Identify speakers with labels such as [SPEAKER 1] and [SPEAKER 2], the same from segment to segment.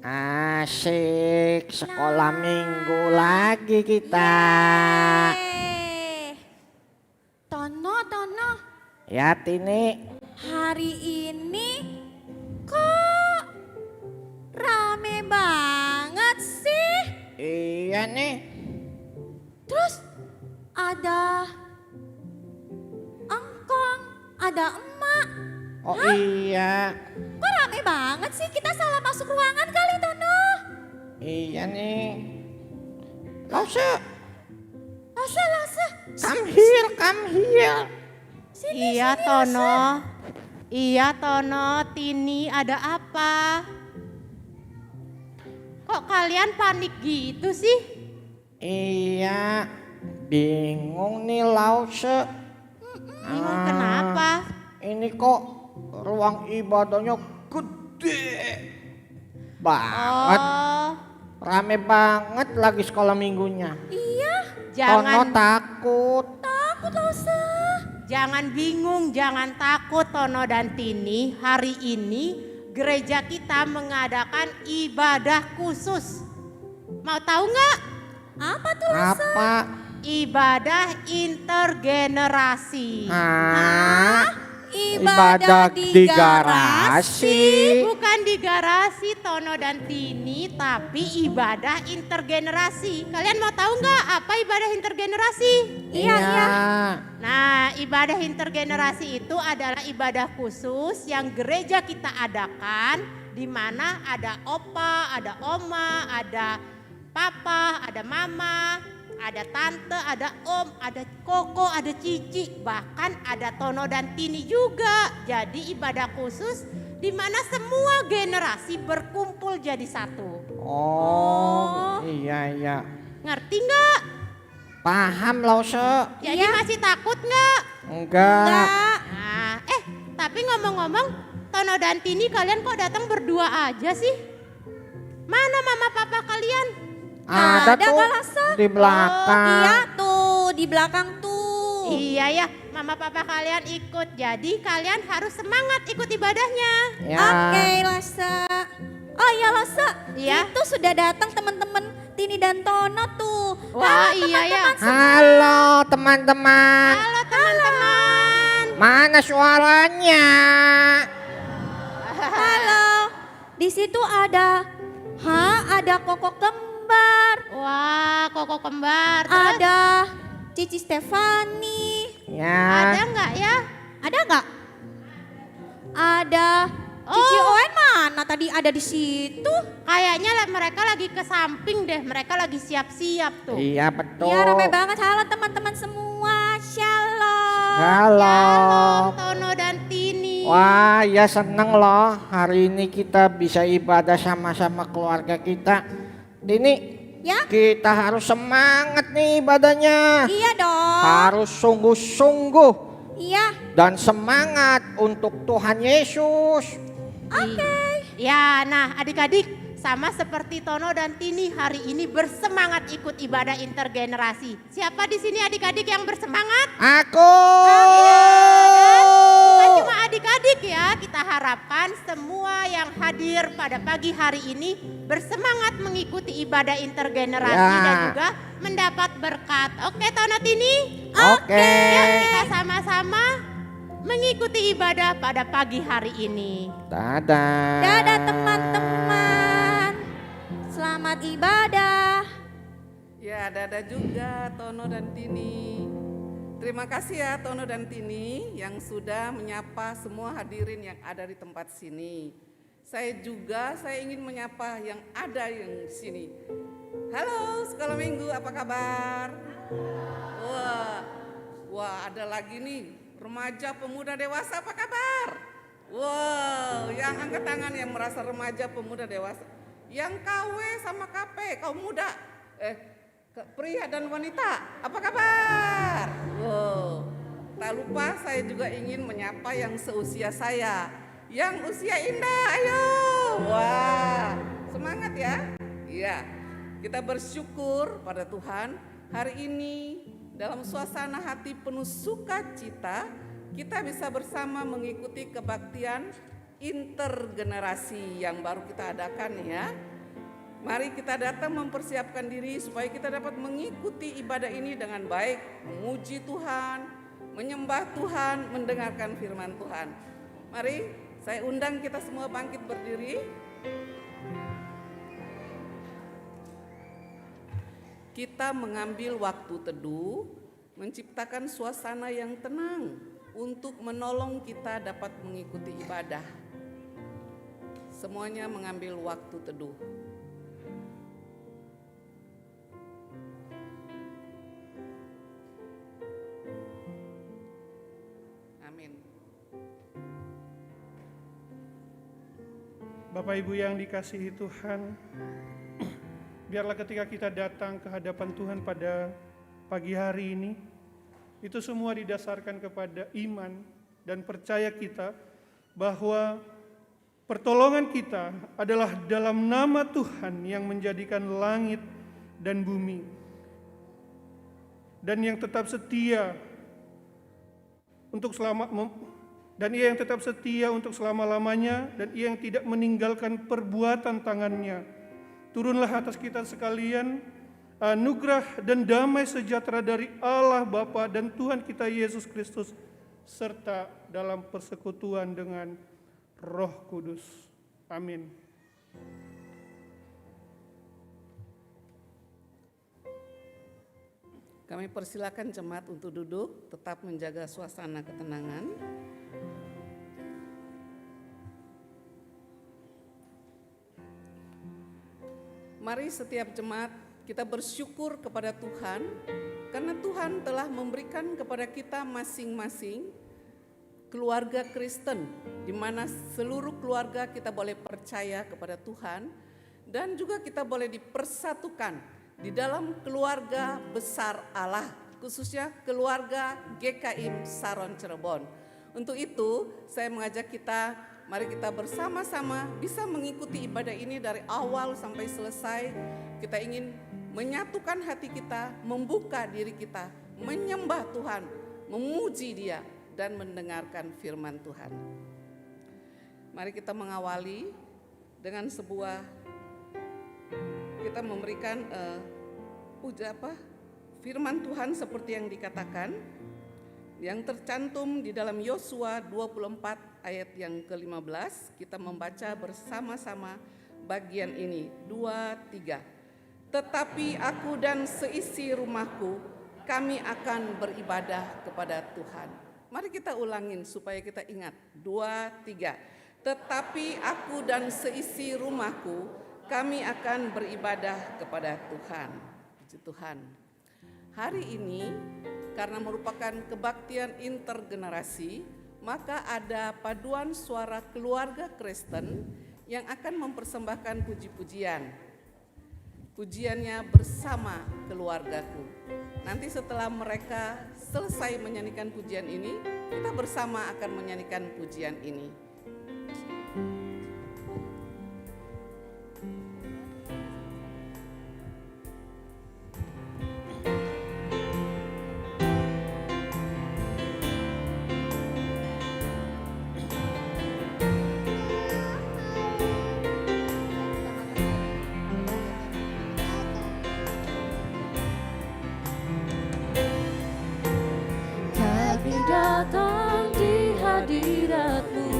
[SPEAKER 1] Asik, sekolah minggu lagi kita.
[SPEAKER 2] Yeay. Tono,
[SPEAKER 1] Ya Tini,
[SPEAKER 2] hari ini kok rame banget sih?
[SPEAKER 1] iya nih.
[SPEAKER 2] Terus ada engkong, ada emak.
[SPEAKER 1] Oh iya,
[SPEAKER 2] Kok rame banget sih? Kita salah masuk ruangan kali, Tono.
[SPEAKER 1] iya nih. Lause,
[SPEAKER 2] Lasa.
[SPEAKER 1] come here.
[SPEAKER 3] Iya Tono, iya Tono, Tini ada apa? Kok kalian panik gitu sih?
[SPEAKER 1] Iya, bingung nih Lause.
[SPEAKER 3] Bingung kenapa?
[SPEAKER 1] Ini kok ruang ibadahnya gede banget.
[SPEAKER 3] Oh,
[SPEAKER 1] Rame banget lagi sekolah minggunya.
[SPEAKER 2] Iya,
[SPEAKER 1] Tono
[SPEAKER 3] jangan
[SPEAKER 1] takut.
[SPEAKER 2] takut Lasa.
[SPEAKER 3] jangan bingung, jangan takut Tono dan Tini. Hari ini gereja kita mengadakan ibadah khusus. Mau tahu nggak?
[SPEAKER 2] Apa tuh Lasa?
[SPEAKER 1] Apa?
[SPEAKER 3] Ibadah intergenerasi.
[SPEAKER 2] Ibadah di garasi.
[SPEAKER 3] Bukan di garasi Tono dan Tini, tapi ibadah intergenerasi. Kalian mau tahu nggak apa ibadah intergenerasi?
[SPEAKER 2] Iya.
[SPEAKER 3] Nah, ibadah intergenerasi itu adalah ibadah khusus yang gereja kita adakan, di mana ada opa, ada oma, ada papa, ada mama, ada tante, ada om, ada koko, ada cici, bahkan ada Tono dan Tini juga. Jadi ibadah khusus di mana semua generasi berkumpul jadi satu.
[SPEAKER 1] Oh, iya.
[SPEAKER 3] Ngerti nggak?
[SPEAKER 1] Paham Lause?
[SPEAKER 3] Jadi
[SPEAKER 2] Iya.
[SPEAKER 3] masih takut nggak?
[SPEAKER 1] Enggak.
[SPEAKER 3] Nah, tapi ngomong-ngomong, Tono dan Tini kalian kok datang berdua aja sih? Mana mama papa kalian?
[SPEAKER 1] Ada tuh
[SPEAKER 2] Kak Lasa?
[SPEAKER 1] di belakang.
[SPEAKER 2] Iya tuh, di belakang tuh.
[SPEAKER 3] Iya ya, mama papa kalian ikut. Jadi kalian harus semangat ikut ibadahnya.
[SPEAKER 1] Ya.
[SPEAKER 2] Oke Lasa. Oh iya Lasa,
[SPEAKER 3] Iya.
[SPEAKER 2] itu sudah datang teman-teman Tini dan Tono tuh.
[SPEAKER 3] Wah, iya ya.
[SPEAKER 1] Halo teman-teman.
[SPEAKER 3] Halo teman-teman.
[SPEAKER 1] Mana suaranya?
[SPEAKER 2] Halo. Di situ ada koko kembar,
[SPEAKER 3] Wah, koko kembar. Terus
[SPEAKER 2] ada Cici Stefani.
[SPEAKER 1] Ya.
[SPEAKER 3] ada nggak ya?
[SPEAKER 2] Ada nggak? Ada Cici Owen mana? Tadi ada di situ.
[SPEAKER 3] Kayaknya mereka lagi ke samping deh. Mereka lagi siap-siap tuh.
[SPEAKER 1] Iya betul.
[SPEAKER 2] Iya ramai banget. Halo teman-teman semua. Shalom.
[SPEAKER 1] Halo.
[SPEAKER 3] Tono dan Tini.
[SPEAKER 1] Wah, ya seneng loh. Hari ini kita bisa ibadah sama-sama keluarga kita. Ini
[SPEAKER 2] Ya?
[SPEAKER 1] kita harus semangat nih ibadahnya.
[SPEAKER 2] Iya dong.
[SPEAKER 1] Harus sungguh-sungguh
[SPEAKER 2] Iya.
[SPEAKER 1] dan semangat untuk Tuhan Yesus.
[SPEAKER 3] Ya, nah adik-adik sama seperti Tono dan Tini hari ini bersemangat ikut ibadah intergenerasi. Siapa di sini adik-adik yang bersemangat?
[SPEAKER 1] Aku.
[SPEAKER 3] Bukan cuma adik-adik ya, kita harapkan semua yang hadir pada pagi hari ini bersemangat mengikuti ibadah intergenerasi
[SPEAKER 1] Ya.
[SPEAKER 3] dan juga mendapat berkat. Oke Tono Tini?
[SPEAKER 1] Oke.
[SPEAKER 3] Yuk kita sama-sama mengikuti ibadah pada pagi hari ini.
[SPEAKER 1] Dadah.
[SPEAKER 2] Dadah teman-teman. Selamat ibadah.
[SPEAKER 4] Ya, dadah juga Tono dan Tini. Terima kasih ya Tono dan Tini yang sudah menyapa semua hadirin yang ada di tempat sini. Saya ingin menyapa yang ada yang di sini. Halo sekolah minggu, apa kabar? Wah ada lagi nih remaja pemuda dewasa, apa kabar? Wow, yang angkat tangan yang merasa remaja pemuda dewasa. Yang KW sama KP, kaum muda, pria dan wanita, apa kabar? Wow, tak lupa saya juga ingin menyapa yang seusia saya, yang usia indah, ayo. Wah, semangat ya. Iya, kita bersyukur pada Tuhan hari ini dalam suasana hati penuh sukacita kita bisa bersama mengikuti kebaktian intergenerasi yang baru kita adakan ya. Mari kita datang mempersiapkan diri supaya kita dapat mengikuti ibadah ini dengan baik, memuji Tuhan, menyembah Tuhan, mendengarkan firman Tuhan. Mari saya undang kita semua bangkit berdiri. Kita mengambil waktu teduh, menciptakan suasana yang tenang untuk menolong kita dapat mengikuti ibadah. Semuanya mengambil waktu teduh. Amin.
[SPEAKER 5] Bapak Ibu yang dikasihi Tuhan, biarlah ketika kita datang ke hadapan Tuhan pada pagi hari ini, itu semua didasarkan kepada iman dan percaya kita bahwa pertolongan kita adalah dalam nama Tuhan yang menjadikan langit dan bumi, dan yang tetap setia untuk dan Ia yang tetap setia untuk selama-lamanya, dan Ia yang tidak meninggalkan perbuatan tangannya. Turunlah atas kita sekalian anugerah dan damai sejahtera dari Allah Bapa dan Tuhan kita Yesus Kristus, serta dalam persekutuan dengan Roh Kudus. Amin.
[SPEAKER 4] Kami persilakan jemaat untuk duduk, tetap menjaga suasana ketenangan. Mari setiap jemaat kita bersyukur kepada Tuhan, karena Tuhan telah memberikan kepada kita masing-masing keluarga Kristen, di mana seluruh keluarga kita boleh percaya kepada Tuhan, dan juga kita boleh dipersatukan di dalam keluarga besar Allah, khususnya keluarga GKIM Saron Cirebon. Untuk itu saya mengajak kita, mari kita bersama-sama bisa mengikuti ibadah ini dari awal sampai selesai. Kita ingin menyatukan hati kita, membuka diri kita, menyembah Tuhan, memuji Dia, dan mendengarkan firman Tuhan. Mari kita mengawali dengan sebuah, kita memberikan firman Tuhan seperti yang dikatakan, yang tercantum di dalam Yosua 24 ayat yang ke-15. Kita membaca bersama-sama bagian ini, 2-3. Tetapi aku dan seisi rumahku, kami akan beribadah kepada Tuhan. Mari kita ulangin supaya kita ingat. 2-3. Tetapi aku dan seisi rumahku, kami akan beribadah kepada Tuhan. Puji Tuhan. Hari ini karena merupakan kebaktian intergenerasi, maka ada paduan suara keluarga Kristen yang akan mempersembahkan puji-pujian. Pujiannya bersama keluargaku. Nanti setelah mereka selesai menyanyikan pujian ini, kita bersama akan menyanyikan pujian ini.
[SPEAKER 6] Datang di hadirat-Mu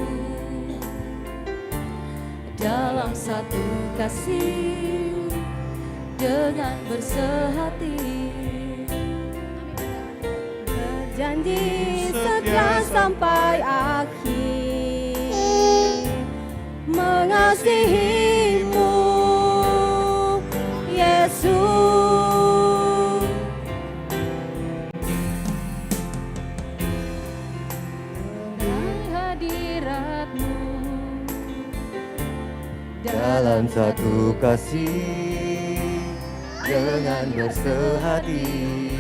[SPEAKER 6] dalam satu kasih dengan bersehati, berjanji setia sampai akhir, mengasihi-Mu Yesus.
[SPEAKER 7] Dalam satu kasih dengan bersehati,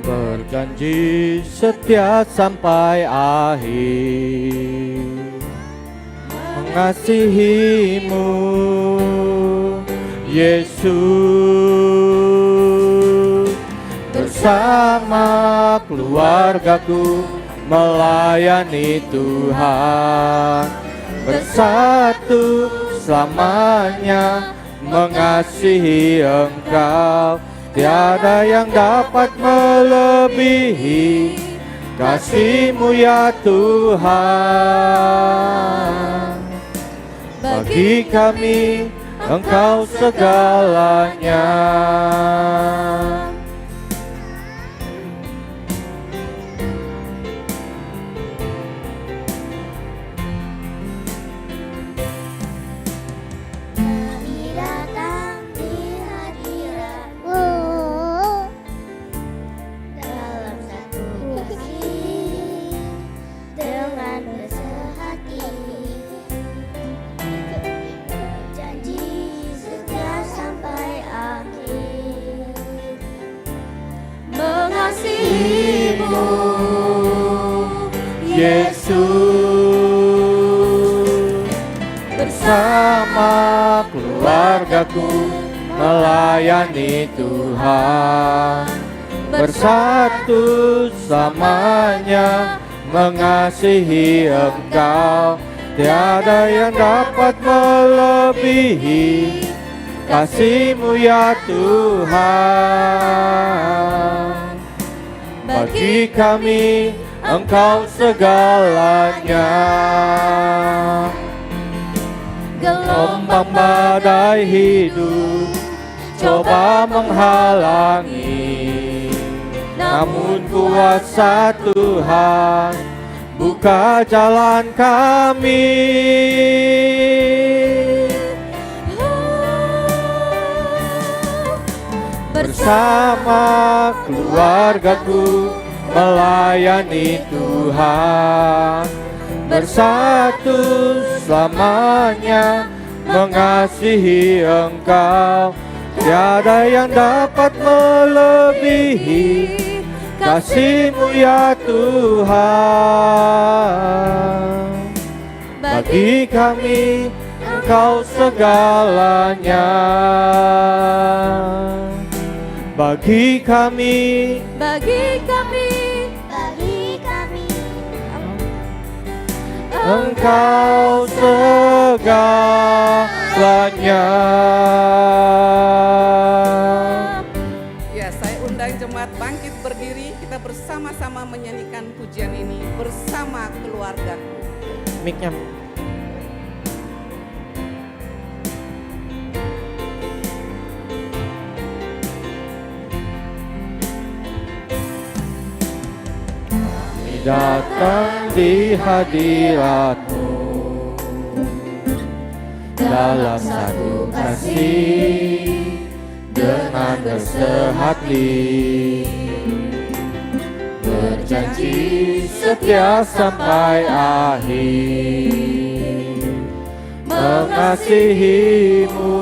[SPEAKER 7] berjanji setia sampai akhir, mengasihi-Mu Yesus. Bersama keluargaku melayani Tuhan, bersatu selamanya mengasihi Engkau. Tiada yang dapat melebihi kasih-Mu ya Tuhan. Bagi kami Engkau segalanya.
[SPEAKER 8] Kami datang di hadirat-Mu dalam satu kasih dengan bersehati, janji setia sampai akhir.
[SPEAKER 6] Mengasihi-Mu,
[SPEAKER 7] Yesus, bersama keluargaku melayani Tuhan, bersatu selamanya mengasihi Engkau. Tiada yang dapat melebihi kasih-Mu ya Tuhan. Bagi kami Engkau segalanya. Gelombang badai hidup coba menghalangi, namun kuasa Tuhan buka jalan kami. Bersama keluargaku melayani Tuhan, bersatu selamanya mengasihi Engkau. Tiada yang dapat melebihi kasih-Mu ya Tuhan. Bagi kami Engkau segalanya. Bagi kami Engkau segalanya.
[SPEAKER 4] Ya, saya undang jemaat bangkit berdiri, kita bersama-sama menyanyikan pujian ini bersama keluargaku.
[SPEAKER 1] Mic-nya.
[SPEAKER 7] Datang di hadirat-Mu dalam satu kasih dengan bersehati, berjanji setia sampai akhir, mengasihi-Mu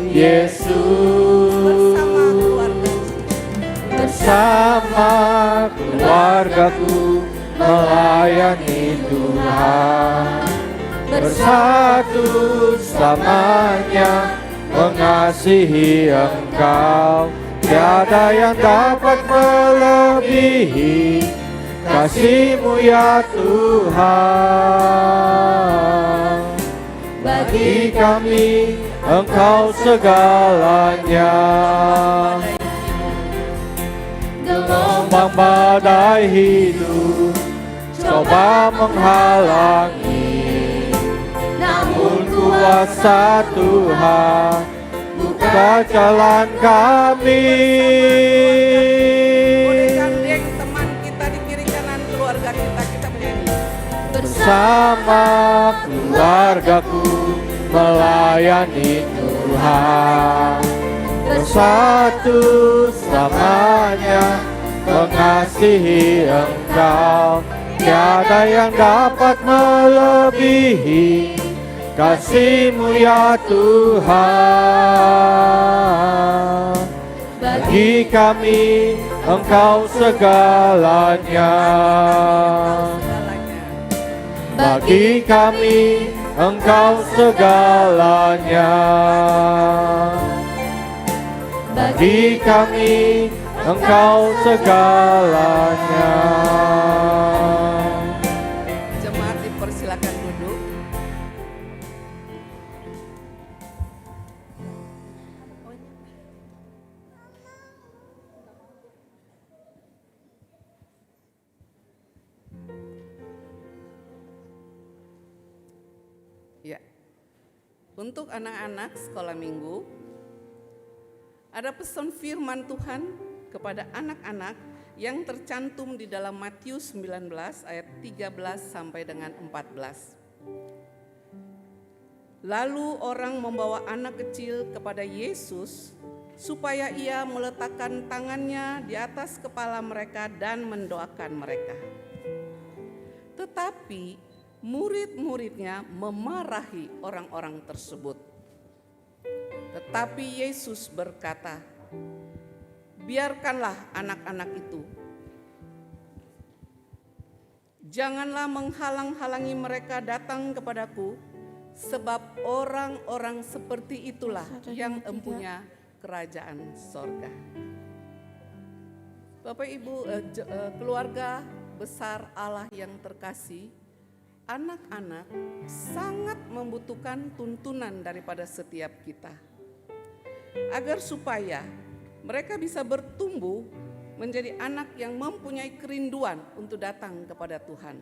[SPEAKER 7] Yesus. Bersama keluargaku melayani Tuhan, bersatu selamanya mengasihi Engkau. Tiada yang dapat melebihi kasih-Mu ya Tuhan. Bagi kami Engkau segalanya. Gelombang badai hidup coba menghalangi, namun kuasa Tuhan buka jalan kami.
[SPEAKER 4] Boleh gandeng teman kita di kiri kanan keluarga kita, kita menyanyi.
[SPEAKER 7] Bersama keluargaku melayani Tuhan, bersatu selamanya mengasihi Engkau. Tiada yang dapat melebihi kasih-Mu ya Tuhan. Bagi kami Engkau segalanya. Bagi kami Engkau segalanya. Bagi kami Engkau segalanya.
[SPEAKER 4] Jemaat dipersilakan duduk. Untuk anak-anak sekolah minggu, ada pesan firman Tuhan kepada anak-anak yang tercantum di dalam Matius 19 ayat 13 sampai dengan 14. Lalu orang membawa anak kecil kepada Yesus supaya ia meletakkan tangannya di atas kepala mereka dan mendoakan mereka. Tetapi murid-muridnya memarahi orang-orang tersebut. Tetapi Yesus berkata, biarkanlah anak-anak itu. Janganlah menghalang-halangi mereka datang kepadaku, sebab orang-orang seperti itulah yang empunya kerajaan sorga. Bapak Ibu, keluarga besar Allah yang terkasih, anak-anak sangat membutuhkan tuntunan daripada setiap kita. Agar supaya mereka bisa bertumbuh menjadi anak yang mempunyai kerinduan untuk datang kepada Tuhan.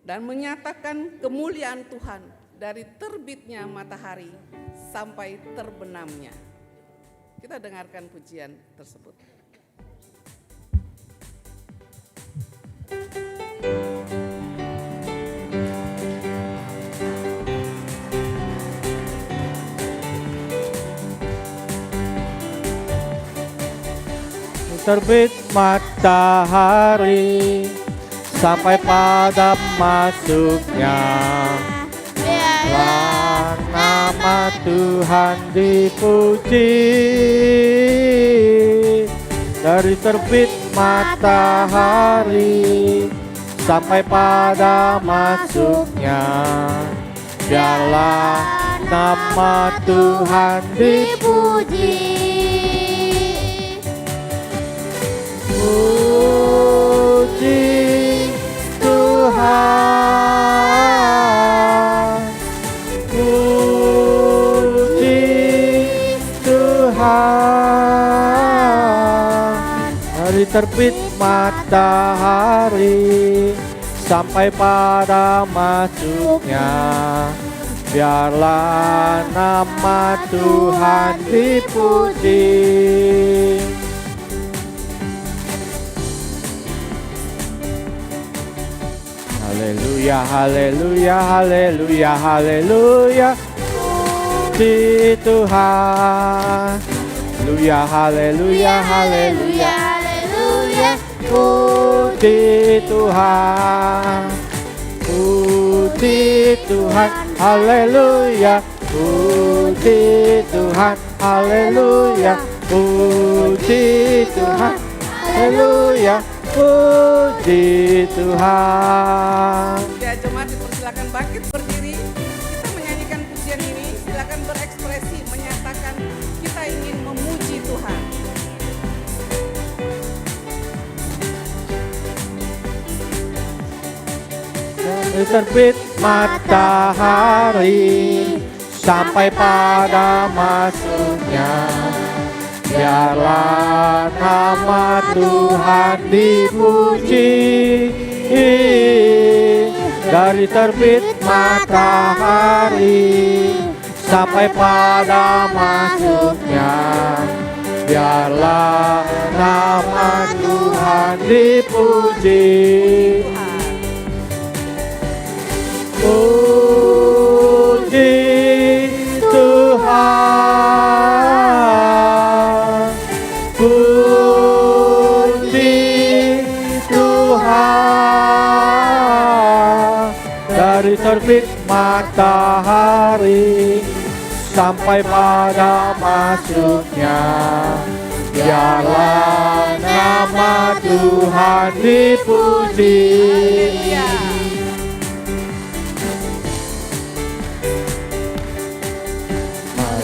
[SPEAKER 4] Dan menyatakan kemuliaan Tuhan dari terbitnya matahari sampai terbenamnya. Kita dengarkan pujian tersebut.
[SPEAKER 7] Terbit matahari sampai pada masuknya, biarlah nama Tuhan dipuji. Dari terbit matahari sampai pada masuknya, biarlah nama Tuhan dipuji. Puji Tuhan, puji Tuhan. Dari terbit matahari sampai pada masuknya, biarlah nama Tuhan dipuji. Haleluya, haleluya, haleluya, haleluya. Puji Tuhan. Haleluya, haleluya, haleluya, haleluya. Puji Tuhan. Puji Tuhan. Haleluya. Puji Tuhan. Haleluya. Puji Tuhan. Haleluya. Puji Tuhan.
[SPEAKER 4] Ya, jemaat dipersilakan bangkit berdiri. Kita menyanyikan pujian ini. Silakan berekspresi, menyatakan kita ingin memuji Tuhan.
[SPEAKER 7] Dari terbit matahari sampai pada masuknya, biarlah nama Tuhan dipuji. Dari terbit matahari sampai pada masuknya, biarlah nama Tuhan dipuji. Puji Tuhan, puji Tuhan. Dari terbit matahari sampai pada masuknya, biarlah nama Tuhan dipuji.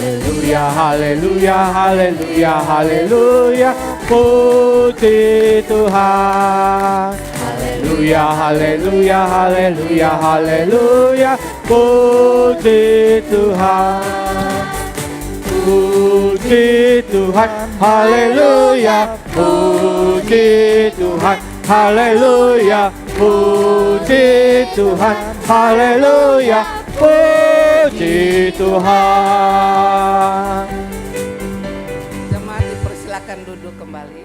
[SPEAKER 7] Haleluya, haleluya, haleluya, haleluya. Puji Tuhan. Haleluya, haleluya, haleluya, haleluya. Puji Tuhan. Puji Tuhan. Haleluya. Puji Tuhan. haleluya, puji Tuhan, haleluya, puji Tuhan.
[SPEAKER 4] Jemaat dipersilakan duduk kembali.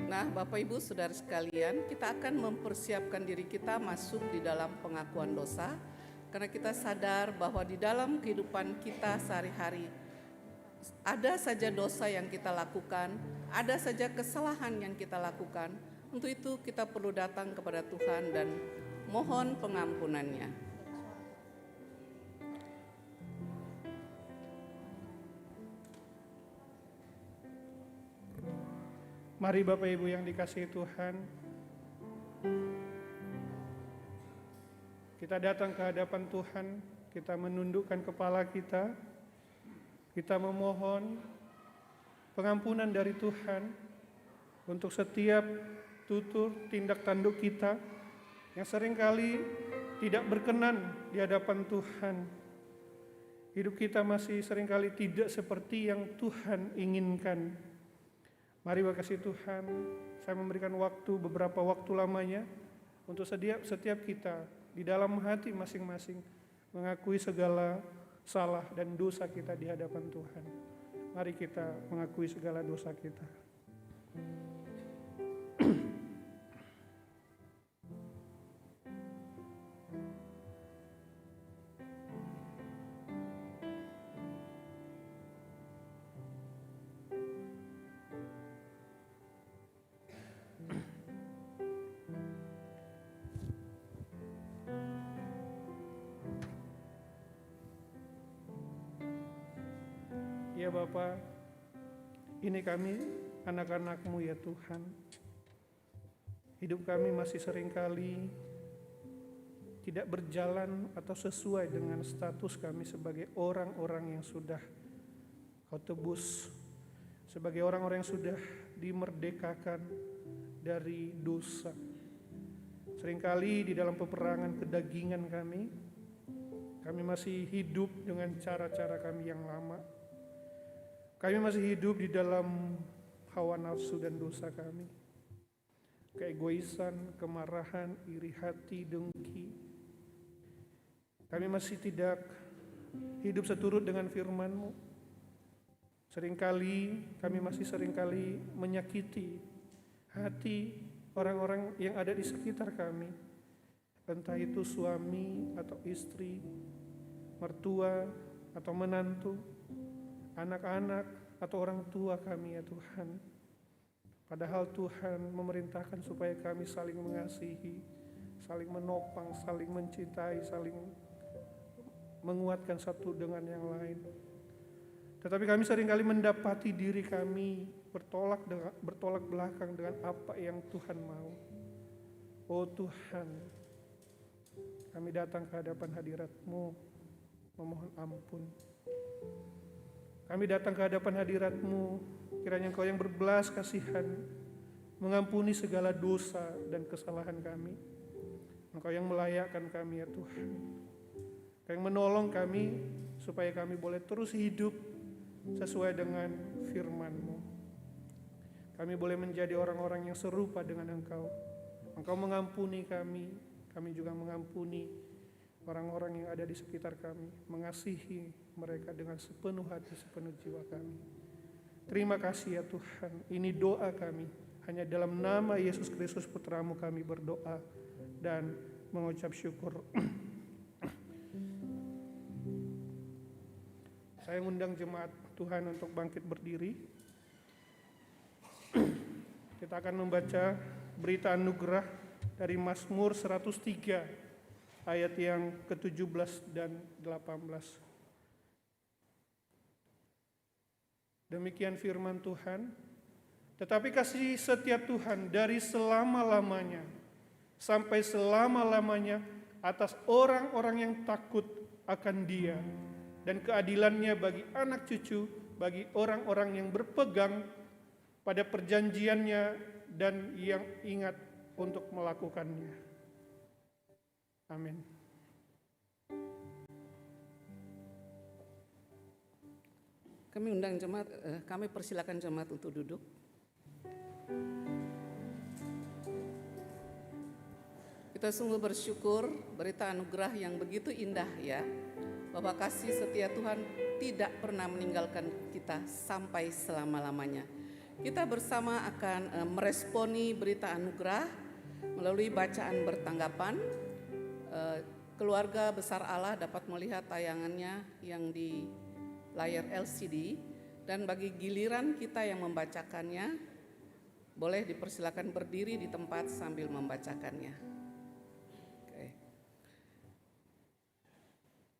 [SPEAKER 4] Nah, Bapak Ibu Saudara sekalian, kita akan mempersiapkan diri kita masuk di dalam pengakuan dosa, karena kita sadar bahwa di dalam kehidupan kita sehari-hari ada saja dosa yang kita lakukan, ada saja kesalahan yang kita lakukan. Untuk itu kita perlu datang kepada Tuhan dan mohon pengampunannya.
[SPEAKER 5] Mari Bapak Ibu yang dikasihi Tuhan, kita datang ke hadapan Tuhan, kita menundukkan kepala kita memohon pengampunan dari Tuhan untuk setiap tutur tindak tanduk kita yang seringkali tidak berkenan di hadapan Tuhan. Hidup kita masih seringkali tidak seperti yang Tuhan inginkan. Mari kasih Tuhan, saya memberikan waktu, beberapa waktu lamanya untuk setiap kita di dalam hati masing-masing mengakui segala salah dan dosa kita di hadapan Tuhan. Mari kita mengakui segala dosa kita. Ya Bapa, ini kami anak-anak-Mu ya Tuhan. Hidup kami masih seringkali tidak berjalan atau sesuai dengan status kami sebagai orang-orang yang sudah Kau tebus, sebagai orang-orang yang sudah dimerdekakan dari dosa. Seringkali di dalam peperangan kedagingan kami masih hidup dengan cara-cara kami yang lama. Kami masih hidup di dalam hawa nafsu dan dosa kami. Keegoisan, kemarahan, iri hati, dengki. Kami masih tidak hidup seturut dengan firman-Mu. Kami masih seringkali menyakiti hati orang-orang yang ada di sekitar kami. Entah itu suami atau istri, mertua atau menantu, anak-anak atau orang tua kami ya Tuhan. Padahal Tuhan memerintahkan supaya kami saling mengasihi, saling menopang, saling mencintai, saling menguatkan satu dengan yang lain. Tetapi kami seringkali mendapati diri kami bertolak belakang dengan apa yang Tuhan mau. Oh Tuhan, kami datang ke hadapan hadirat-Mu memohon ampun. Kami datang ke hadapan hadirat-Mu, kiranya Engkau yang berbelas kasihan, mengampuni segala dosa dan kesalahan kami. Engkau yang melayakkan kami ya Tuhan. Engkau yang menolong kami, supaya kami boleh terus hidup sesuai dengan firman-Mu. Kami boleh menjadi orang-orang yang serupa dengan Engkau. Engkau mengampuni kami, kami juga mengampuni orang-orang yang ada di sekitar kami, mengasihi mereka dengan sepenuh hati, sepenuh jiwa kami. Terima kasih ya Tuhan, ini doa kami. Hanya dalam nama Yesus Kristus Putra-Mu kami berdoa dan mengucap syukur. Saya undang jemaat Tuhan untuk bangkit berdiri. Kita akan membaca berita anugerah dari Mazmur 103. Ayat yang ke-17 dan 18. Demikian firman Tuhan. Tetapi kasih setia Tuhan dari selama-lamanya sampai selama-lamanya atas orang-orang yang takut akan Dia, dan keadilannya bagi anak cucu, bagi orang-orang yang berpegang pada perjanjiannya dan yang ingat untuk melakukannya. Amin.
[SPEAKER 4] Kami undang jemaat, kami persilakan jemaat untuk duduk. Kita sungguh bersyukur berita anugerah yang begitu indah ya, bahwa kasih setia Tuhan tidak pernah meninggalkan kita sampai selama-lamanya. Kita bersama akan meresponi berita anugerah melalui bacaan bertanggapan. Keluarga besar Allah dapat melihat tayangannya yang di layar LCD, dan bagi giliran kita yang membacakannya, boleh dipersilakan berdiri di tempat sambil membacakannya. Oke.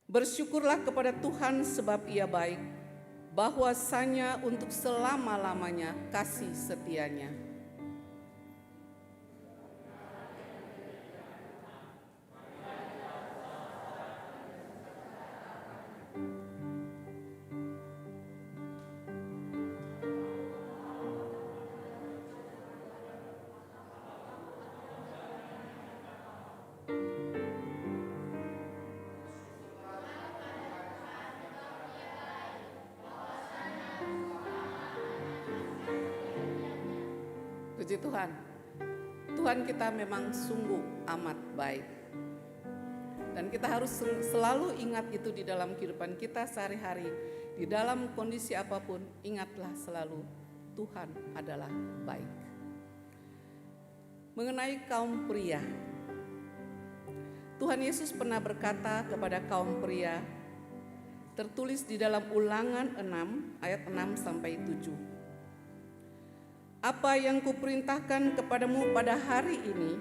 [SPEAKER 4] Bersyukurlah kepada Tuhan sebab Ia baik, bahwasanya untuk selama-lamanya kasih setianya. Puji Tuhan, Tuhan kita memang sungguh amat baik. Dan kita harus selalu ingat itu di dalam kehidupan kita sehari-hari. Di dalam kondisi apapun, ingatlah selalu Tuhan adalah baik. Mengenai kaum pria, Tuhan Yesus pernah berkata kepada kaum pria, tertulis di dalam Ulangan 6 ayat 6 sampai 7. Apa yang kuperintahkan kepadamu pada hari ini,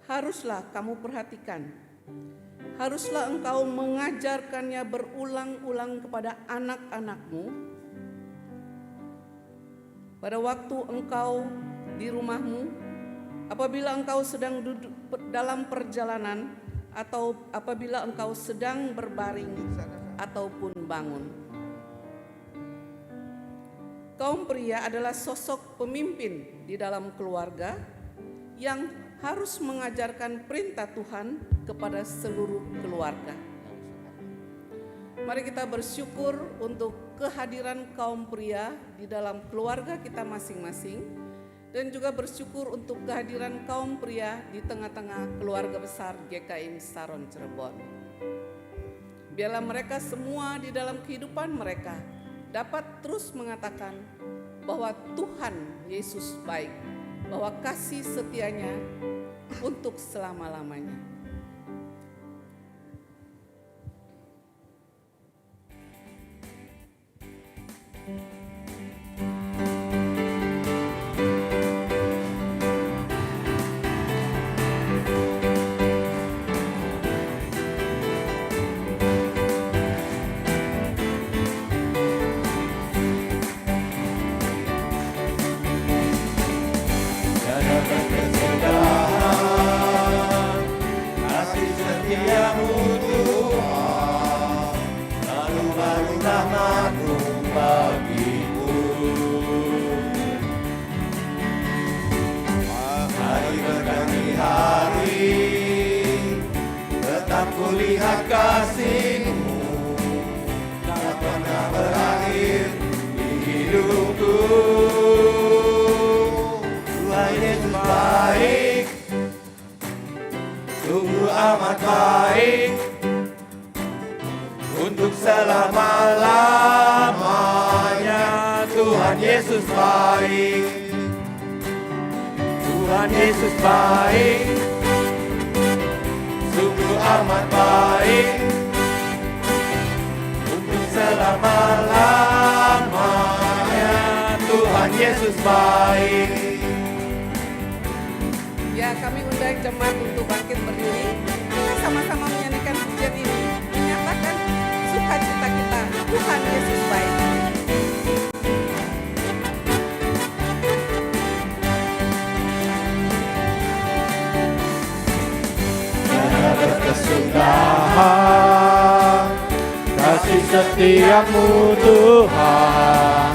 [SPEAKER 4] haruslah kamu perhatikan. Haruslah engkau mengajarkannya berulang-ulang kepada anak-anakmu. Pada waktu engkau di rumahmu, apabila engkau sedang duduk dalam perjalanan, atau apabila engkau sedang berbaring ataupun bangun. Kaum pria adalah sosok pemimpin di dalam keluarga yang harus mengajarkan perintah Tuhan kepada seluruh keluarga. Mari kita bersyukur untuk kehadiran kaum pria di dalam keluarga kita masing-masing, dan juga bersyukur untuk kehadiran kaum pria di tengah-tengah keluarga besar GKI Saron Cirebon. Biarlah mereka semua di dalam kehidupan mereka dapat terus mengatakan bahwa Tuhan Yesus baik, bahwa kasih setianya untuk selama-lamanya.
[SPEAKER 7] Kulihat kasih-Mu tak pernah berakhir di hidupku. Tuhan Yesus baik, sungguh amat baik, untuk selama-lamanya. Tuhan Yesus baik, Tuhan Yesus baik, sungguh amat baik, untuk selama-lamanya. Tuhan Yesus baik.
[SPEAKER 4] Ya, kami undang jemaat untuk bangkit berdiri. Kita sama-sama menyanyikan pujian ini, menyatakan sukacita kita, Tuhan Yesus baik.
[SPEAKER 7] Berkesudahan kasih setiamu Tuhan,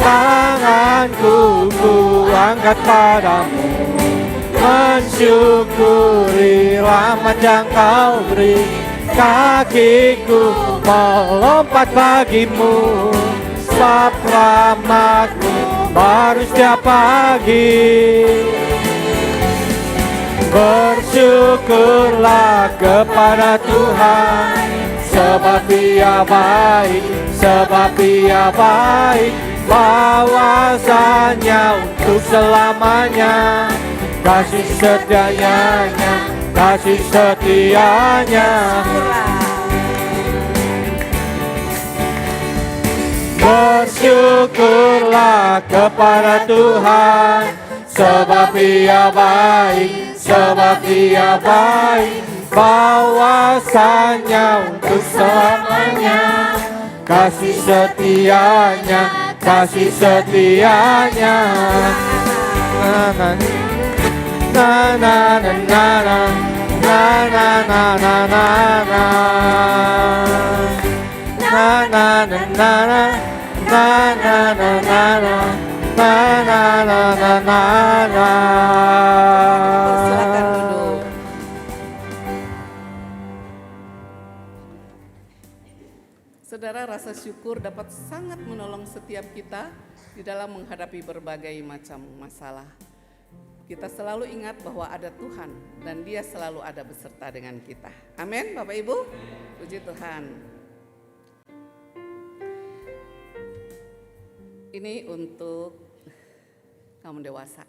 [SPEAKER 7] tanganku ku angkat padamu, mensyukuri rahmat yang kau beri. Kakiku melompat bagimu, sebab rahmatmu baru setiap pagi. Bersyukurlah kepada Tuhan, sebab Ia baik, sebab Ia baik. Bahwasanya untuk selamanya, kasih setianya, kasih setianya. Bersyukurlah kepada Tuhan, sebab Ia baik, sebab Ia baik. Bahwasanya untuk selamanya, kasih setianya, kasih setianya. Na na na na na na na na na na na. Na na na na na na na na na na na na.
[SPEAKER 4] Silakan duduk. Saudara, rasa syukur dapat sangat menolong setiap kita di dalam menghadapi berbagai macam masalah. Kita selalu ingat bahwa ada Tuhan dan Dia selalu ada beserta dengan kita. Amin, Bapak Ibu. Puji Tuhan. Ini untuk kaum dewasa.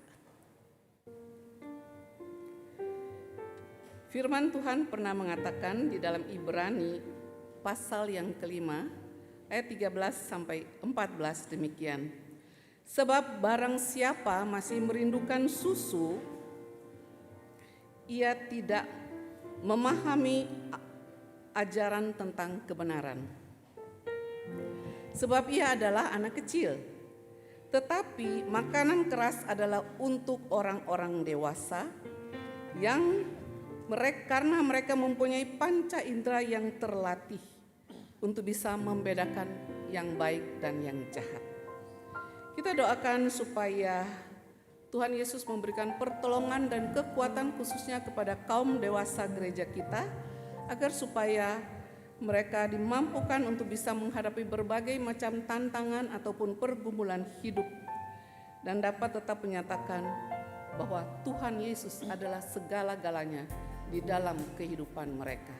[SPEAKER 4] Firman Tuhan pernah mengatakan di dalam Ibrani pasal yang kelima ayat 13 sampai 14 demikian. Sebab barang siapa masih merindukan susu, ia tidak memahami ajaran tentang kebenaran. Sebab ia adalah anak kecil. Tetapi makanan keras adalah untuk orang-orang dewasa yang karena mereka mempunyai panca indera yang terlatih untuk bisa membedakan yang baik dan yang jahat. Kita doakan supaya Tuhan Yesus memberikan pertolongan dan kekuatan khususnya kepada kaum dewasa gereja kita, agar supaya mereka dimampukan untuk bisa menghadapi berbagai macam tantangan ataupun pergumulan hidup dan dapat tetap menyatakan bahwa Tuhan Yesus adalah segala-galanya di dalam kehidupan mereka.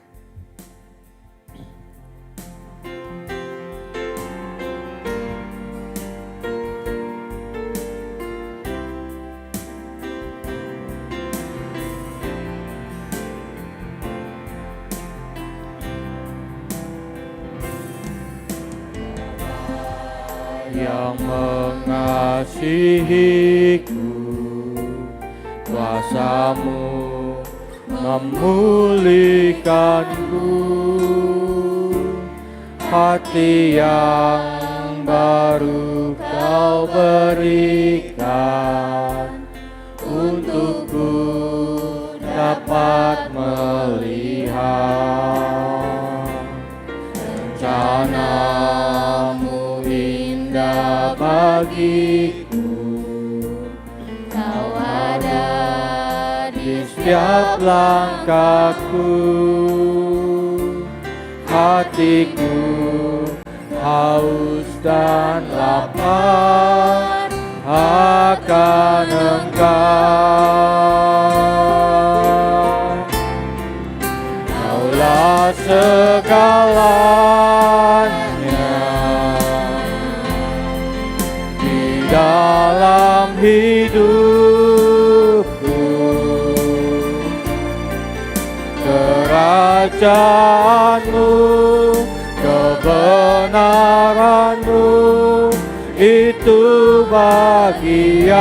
[SPEAKER 7] Yang mengasihiku, kuasa-Mu memulihkanku. Hati yang baru Kau berikan, untukku dapat melihat rencana-Mu indah bagiku. Kau ada di setiap langkahku. Hatiku haus dan lapar akan Engkau. Kaulah segalanya di dalam hidupku. Kerajaan-Mu, kebenaran-Mu, itu bagianku.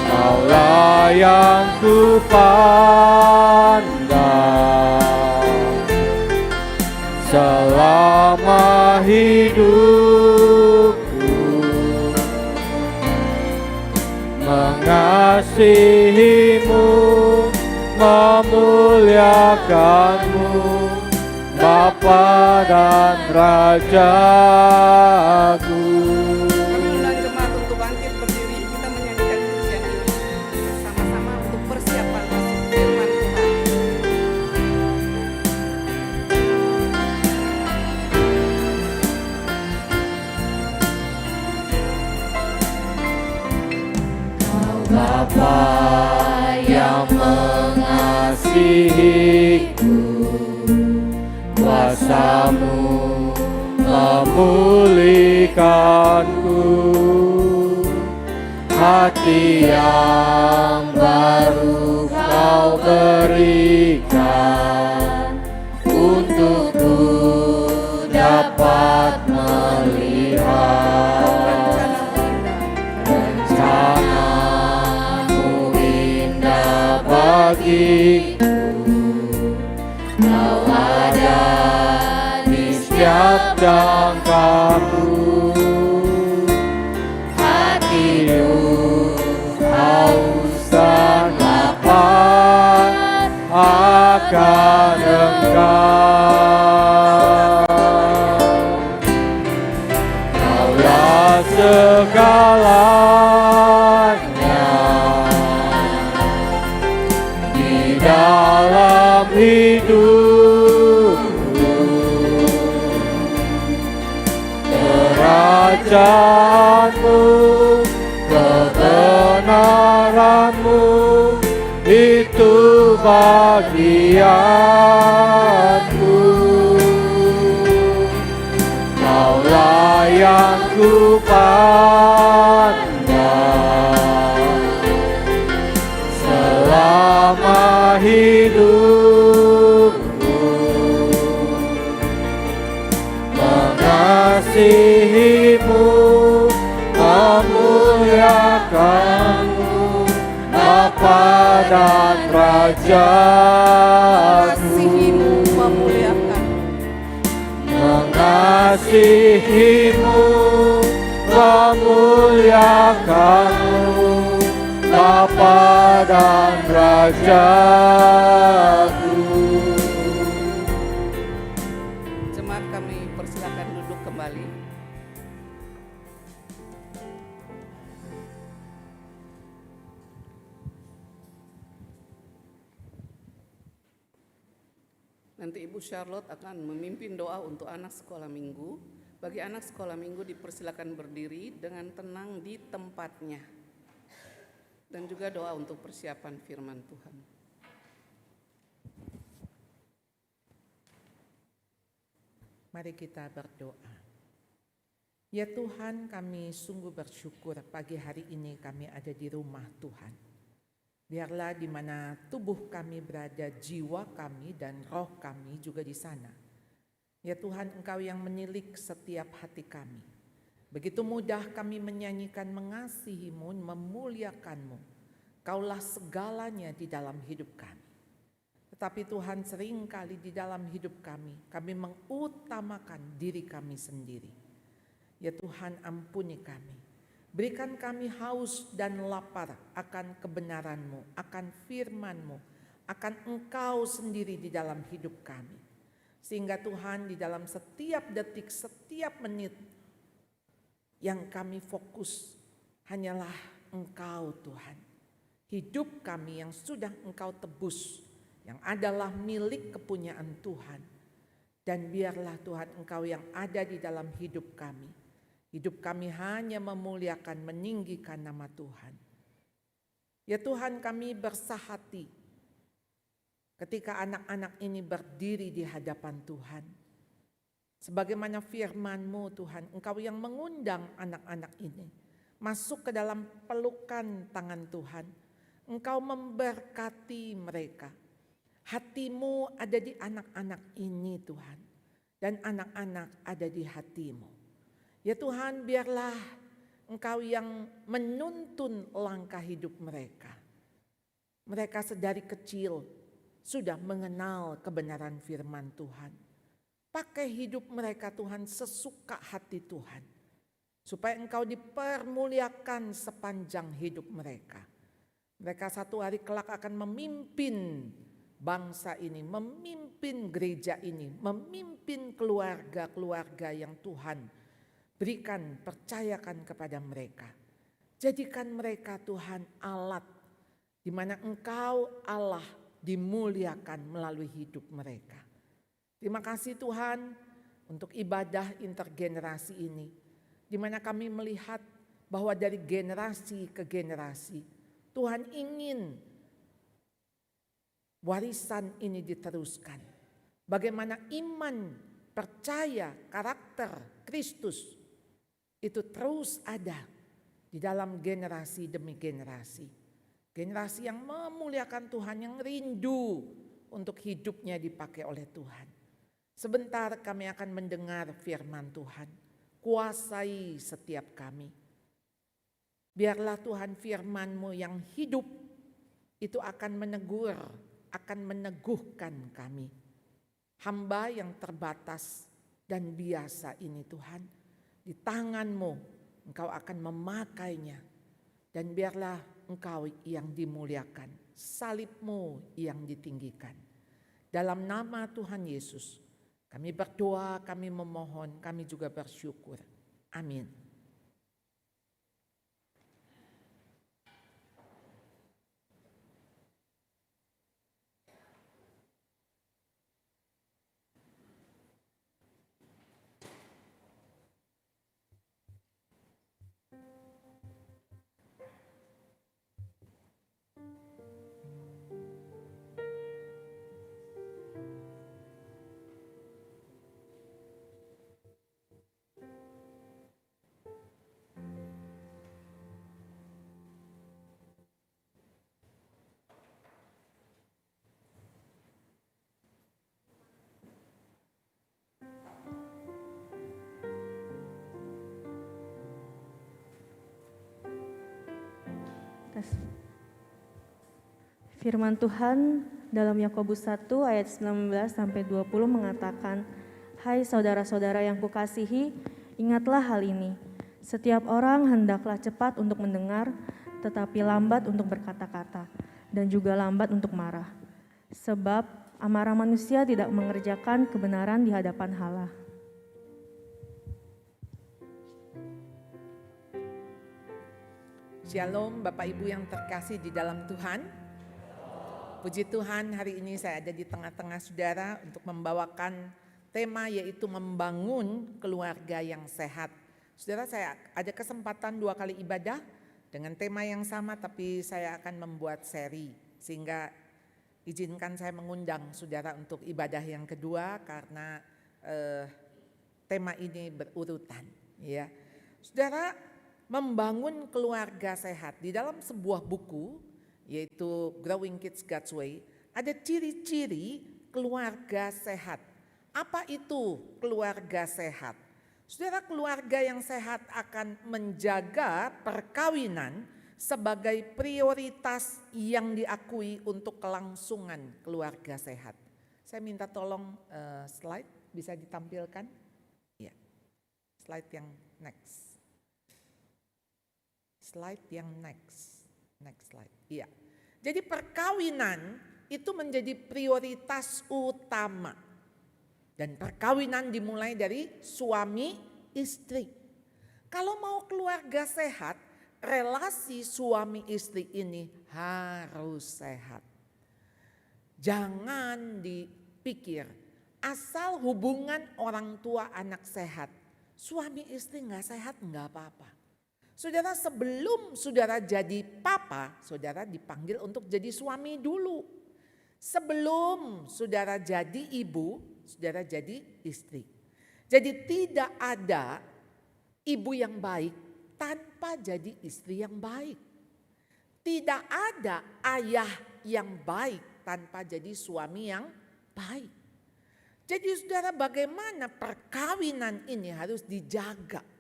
[SPEAKER 7] Kaulah yang ku pandang selama hidupku. Mengasihi-Mu, memuliakan-Mu, Bapa dan Rajaku.
[SPEAKER 4] Kami undang jemaat untuk bangkit berdiri, kita menyanyikan pujian ini bersama-sama untuk persiapan masuk firman Tuhan.
[SPEAKER 6] Bapa yang mengasihiku,
[SPEAKER 7] Kuasa-Mu memulihkanku, hati yang baru Kau berikan, untukku dapat melihat rencana-Mu indah bagiku. Kau ada di setiap langkahku, hatiku haus dan lapar akan Engkau. Kaulah segalanya di dalam hidupku, kerajaan-Mu, kebenaran-Mu itu bagianku. Kaulah yang ku pandang selama hidupku, mengasihi-Mu, memuliakan-Mu, Bapa dan Rajaku.
[SPEAKER 4] Mengasihi-Mu, memuliakan.
[SPEAKER 7] Mengasihi-Mu, memuliakan-Mu, Bapa dan Rajaku.
[SPEAKER 4] Jemaat kami persilakan duduk kembali. Nanti Ibu Charlotte akan memimpin doa untuk anak sekolah minggu. Bagi anak sekolah minggu dipersilakan berdiri dengan tenang di tempatnya. Dan juga doa untuk persiapan firman Tuhan.
[SPEAKER 9] Mari kita berdoa. Ya Tuhan, kami sungguh bersyukur pagi hari ini kami ada di rumah Tuhan. Biarlah di mana tubuh kami berada, jiwa kami dan roh kami juga di sana. Ya Tuhan, Engkau yang menilik setiap hati kami. Begitu mudah kami menyanyikan mengasihi-Mu, memuliakan-Mu. Kaulah segalanya di dalam hidup kami. Tetapi Tuhan, seringkali di dalam hidup kami mengutamakan diri kami sendiri. Ya Tuhan, ampuni kami. Berikan kami haus dan lapar akan kebenaran-Mu, akan firman-Mu, akan Engkau sendiri di dalam hidup kami. Sehingga Tuhan, di dalam setiap detik, setiap menit yang kami fokus hanyalah Engkau Tuhan. Hidup kami yang sudah Engkau tebus, yang adalah milik kepunyaan Tuhan. Dan biarlah Tuhan Engkau yang ada di dalam hidup kami. Hidup kami hanya memuliakan, meninggikan nama Tuhan. Ya Tuhan, kami bersahati ketika anak-anak ini berdiri di hadapan Tuhan. Sebagaimana firman-Mu Tuhan, Engkau yang mengundang anak-anak ini masuk ke dalam pelukan tangan Tuhan. Engkau memberkati mereka. Hati-Mu ada di anak-anak ini Tuhan. Dan anak-anak ada di hati-Mu. Ya Tuhan, biarlah Engkau yang menuntun langkah hidup mereka. Mereka sedari kecil sudah mengenal kebenaran firman Tuhan. Pakai hidup mereka Tuhan sesuka hati Tuhan. Supaya Engkau dipermuliakan sepanjang hidup mereka. Mereka satu hari kelak akan memimpin bangsa ini, memimpin gereja ini, memimpin keluarga-keluarga yang Tuhan berikan, percayakan kepada mereka. Jadikan mereka Tuhan alat di mana Engkau Allah dimuliakan melalui hidup mereka. Terima kasih Tuhan untuk ibadah intergenerasi ini, di mana kami melihat bahwa dari generasi ke generasi Tuhan ingin warisan ini diteruskan. Bagaimana iman, percaya, karakter Kristus itu terus ada di dalam generasi demi generasi. Generasi yang memuliakan Tuhan, yang rindu untuk hidupnya dipakai oleh Tuhan. Sebentar kami akan mendengar firman Tuhan. Kuasai setiap kami. Biarlah Tuhan firman-Mu yang hidup itu akan menegur, akan meneguhkan kami. Hamba yang terbatas dan biasa ini Tuhan, di tangan-Mu Engkau akan memakainya. Dan biarlah Engkau yang dimuliakan, salib-Mu yang ditinggikan. Dalam nama Tuhan Yesus, kami berdoa, kami memohon, kami juga bersyukur. Amin.
[SPEAKER 10] Firman Tuhan dalam Yakobus 1 ayat 19 sampai 20 mengatakan, "Hai saudara-saudara yang kukasihi, ingatlah hal ini. Setiap orang hendaklah cepat untuk mendengar, tetapi lambat untuk berkata-kata, dan juga lambat untuk marah. Sebab amarah manusia tidak mengerjakan kebenaran di hadapan Allah."
[SPEAKER 9] Shalom Bapak Ibu yang terkasih di dalam Tuhan. Puji Tuhan, hari ini saya ada di tengah-tengah saudara untuk membawakan tema yaitu membangun keluarga yang sehat. Saudara, saya ada kesempatan 2 kali ibadah dengan tema yang sama, tapi saya akan membuat seri, sehingga izinkan saya mengundang saudara untuk ibadah yang kedua karena tema ini berurutan. Ya, saudara, membangun keluarga sehat di dalam sebuah buku yaitu Growing Kids God's Way, ada ciri-ciri keluarga sehat. Apa itu keluarga sehat? Saudara, keluarga yang sehat akan menjaga perkawinan sebagai prioritas yang diakui untuk kelangsungan keluarga sehat. Saya minta tolong slide bisa ditampilkan? Ya, slide yang next. Slide yang next slide. Iya. Jadi perkawinan itu menjadi prioritas utama. Dan perkawinan dimulai dari suami istri. Kalau mau keluarga sehat, relasi suami istri ini harus sehat. Jangan dipikir asal hubungan orang tua anak sehat, suami istri nggak sehat nggak apa-apa. Saudara, sebelum saudara jadi papa, saudara dipanggil untuk jadi suami dulu. Sebelum saudara jadi ibu, saudara jadi istri. Jadi tidak ada ibu yang baik tanpa jadi istri yang baik. Tidak ada ayah yang baik tanpa jadi suami yang baik. Jadi saudara, bagaimana perkawinan ini harus dijaga.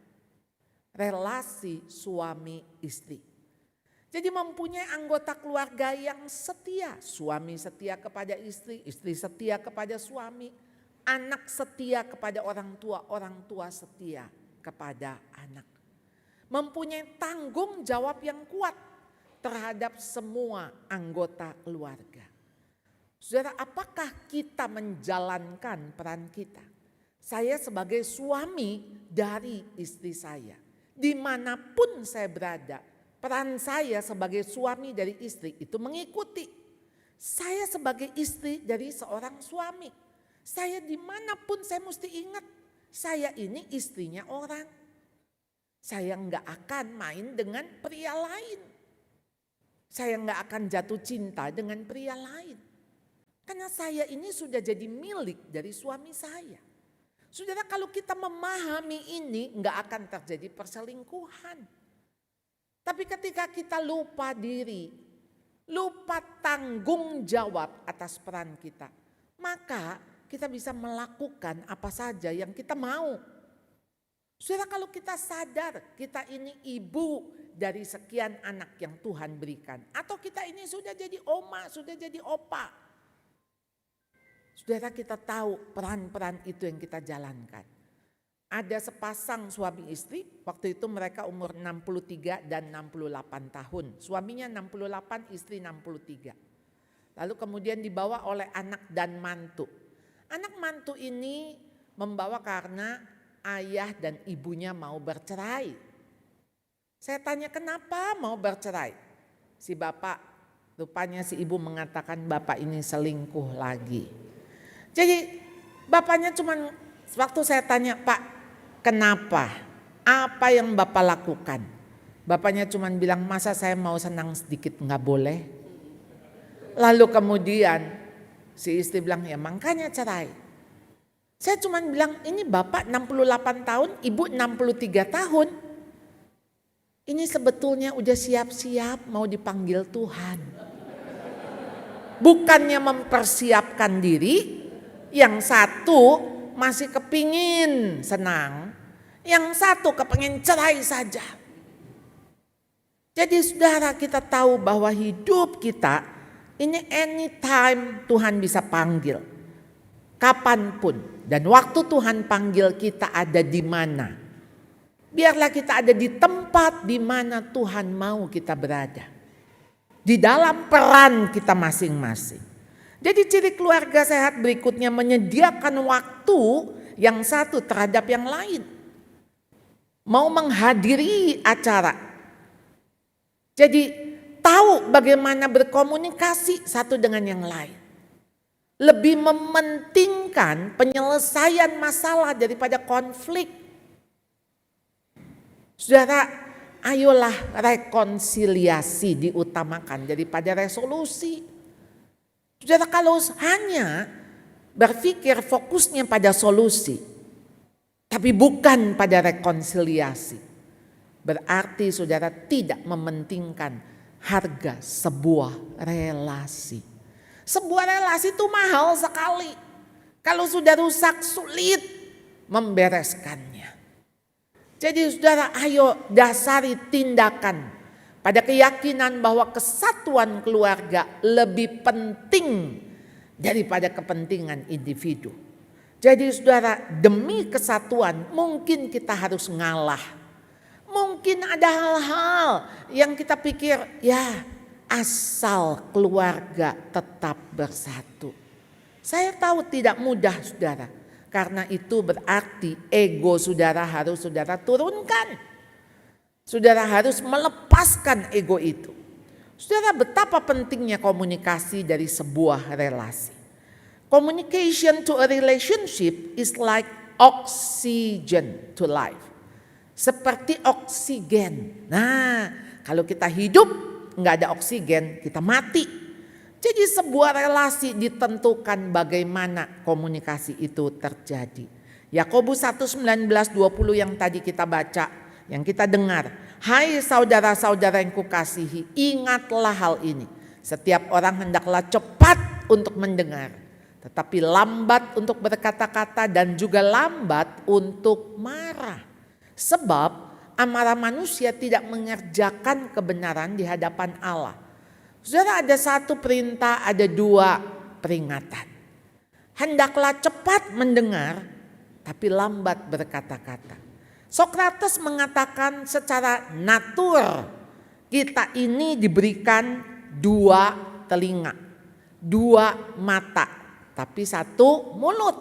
[SPEAKER 9] Relasi suami istri. Jadi mempunyai anggota keluarga yang setia. Suami setia kepada istri, istri setia kepada suami. Anak setia kepada orang tua setia kepada anak. Mempunyai tanggung jawab yang kuat terhadap semua anggota keluarga. Saudara, apakah kita menjalankan peran kita? Saya sebagai suami dari istri saya, dimanapun saya berada, peran saya sebagai suami dari istri itu mengikuti. Saya sebagai istri dari seorang suami, saya dimanapun saya mesti ingat, saya ini istrinya orang. Saya nggak akan main dengan pria lain. Saya nggak akan jatuh cinta dengan pria lain. Karena saya ini sudah jadi milik dari suami saya. Saudara, kalau kita memahami ini nggak akan terjadi perselingkuhan. Tapi ketika kita lupa diri, lupa tanggung jawab atas peran kita, maka kita bisa melakukan apa saja yang kita mau. Saudara, kalau kita sadar kita ini ibu dari sekian anak yang Tuhan berikan, atau kita ini sudah jadi oma, sudah jadi opa, saudara, kita tahu peran-peran itu yang kita jalankan. Ada sepasang suami istri, waktu itu mereka umur 63 dan 68 tahun. Suaminya 68, istri 63. Lalu kemudian dibawa oleh anak dan mantu. Anak mantu ini membawa karena ayah dan ibunya mau bercerai. Saya tanya, kenapa mau bercerai? Si bapak, rupanya si ibu mengatakan bapak ini selingkuh lagi. Jadi bapaknya cuman, waktu saya tanya, Pak, kenapa? Apa yang bapak lakukan? Bapaknya cuman bilang, masa saya mau senang sedikit nggak boleh? Lalu kemudian si istri bilang, ya makanya cerai. Saya cuman bilang, ini bapak 68 tahun, ibu 63 tahun. Ini sebetulnya udah siap-siap mau dipanggil Tuhan. Bukannya mempersiapkan diri. Yang satu masih kepingin senang, yang satu kepingin cerai saja. Jadi saudara, kita tahu bahwa hidup kita ini anytime Tuhan bisa panggil. Kapanpun, dan waktu Tuhan panggil kita ada di mana. Biarlah kita ada di tempat di mana Tuhan mau kita berada. Di dalam peran kita masing-masing. Jadi ciri keluarga sehat berikutnya menyediakan waktu yang satu terhadap yang lain. Mau menghadiri acara. Jadi tahu bagaimana berkomunikasi satu dengan yang lain. Lebih mementingkan penyelesaian masalah daripada konflik. Saudara, ayolah rekonsiliasi diutamakan daripada resolusi. Saudara, kalau hanya berpikir fokusnya pada solusi, tapi bukan pada rekonsiliasi, berarti saudara tidak mementingkan harga sebuah relasi. Sebuah relasi itu mahal sekali. Kalau sudah rusak, sulit membereskannya. Jadi saudara, ayo dasari tindakan pada keyakinan bahwa kesatuan keluarga lebih penting daripada kepentingan individu. Jadi saudara, demi kesatuan mungkin kita harus ngalah. Mungkin ada hal-hal yang kita pikir, ya asal keluarga tetap bersatu. Saya tahu tidak mudah saudara, karena itu berarti ego saudara harus saudara turunkan. Saudara harus melepaskan ego itu. Saudara, betapa pentingnya komunikasi dari sebuah relasi. Communication to a relationship is like oxygen to life. Seperti oksigen. Nah, kalau kita hidup nggak ada oksigen, kita mati. Jadi sebuah relasi ditentukan bagaimana komunikasi itu terjadi. Yakobus 1:19-20 yang tadi kita baca. Yang kita dengar, hai saudara-saudara yang kukasihi, ingatlah hal ini. Setiap orang hendaklah cepat untuk mendengar, tetapi lambat untuk berkata-kata dan juga lambat untuk marah. Sebab amarah manusia tidak mengerjakan kebenaran di hadapan Allah. Saudara, ada satu perintah, ada dua peringatan. Hendaklah cepat mendengar, tapi lambat berkata-kata. Sokrates mengatakan secara natur kita ini diberikan dua telinga, 2 mata, tapi 1 mulut.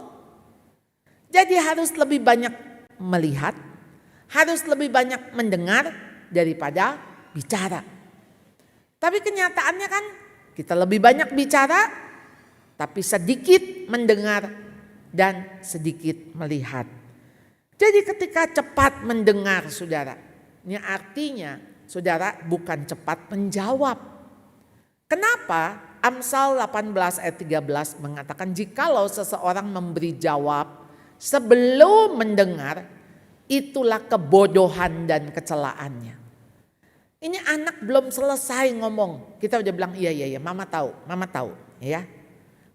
[SPEAKER 9] Jadi harus lebih banyak melihat, harus lebih banyak mendengar daripada bicara. Tapi kenyataannya kan kita lebih banyak bicara, tapi sedikit mendengar dan sedikit melihat. Jadi ketika cepat mendengar saudara, ini artinya saudara bukan cepat menjawab. Kenapa? Amsal 18 ayat 13 mengatakan jikalau seseorang memberi jawab sebelum mendengar, itulah kebodohan dan kecelaannya. Ini anak belum selesai ngomong, kita udah bilang iya mama tahu ya.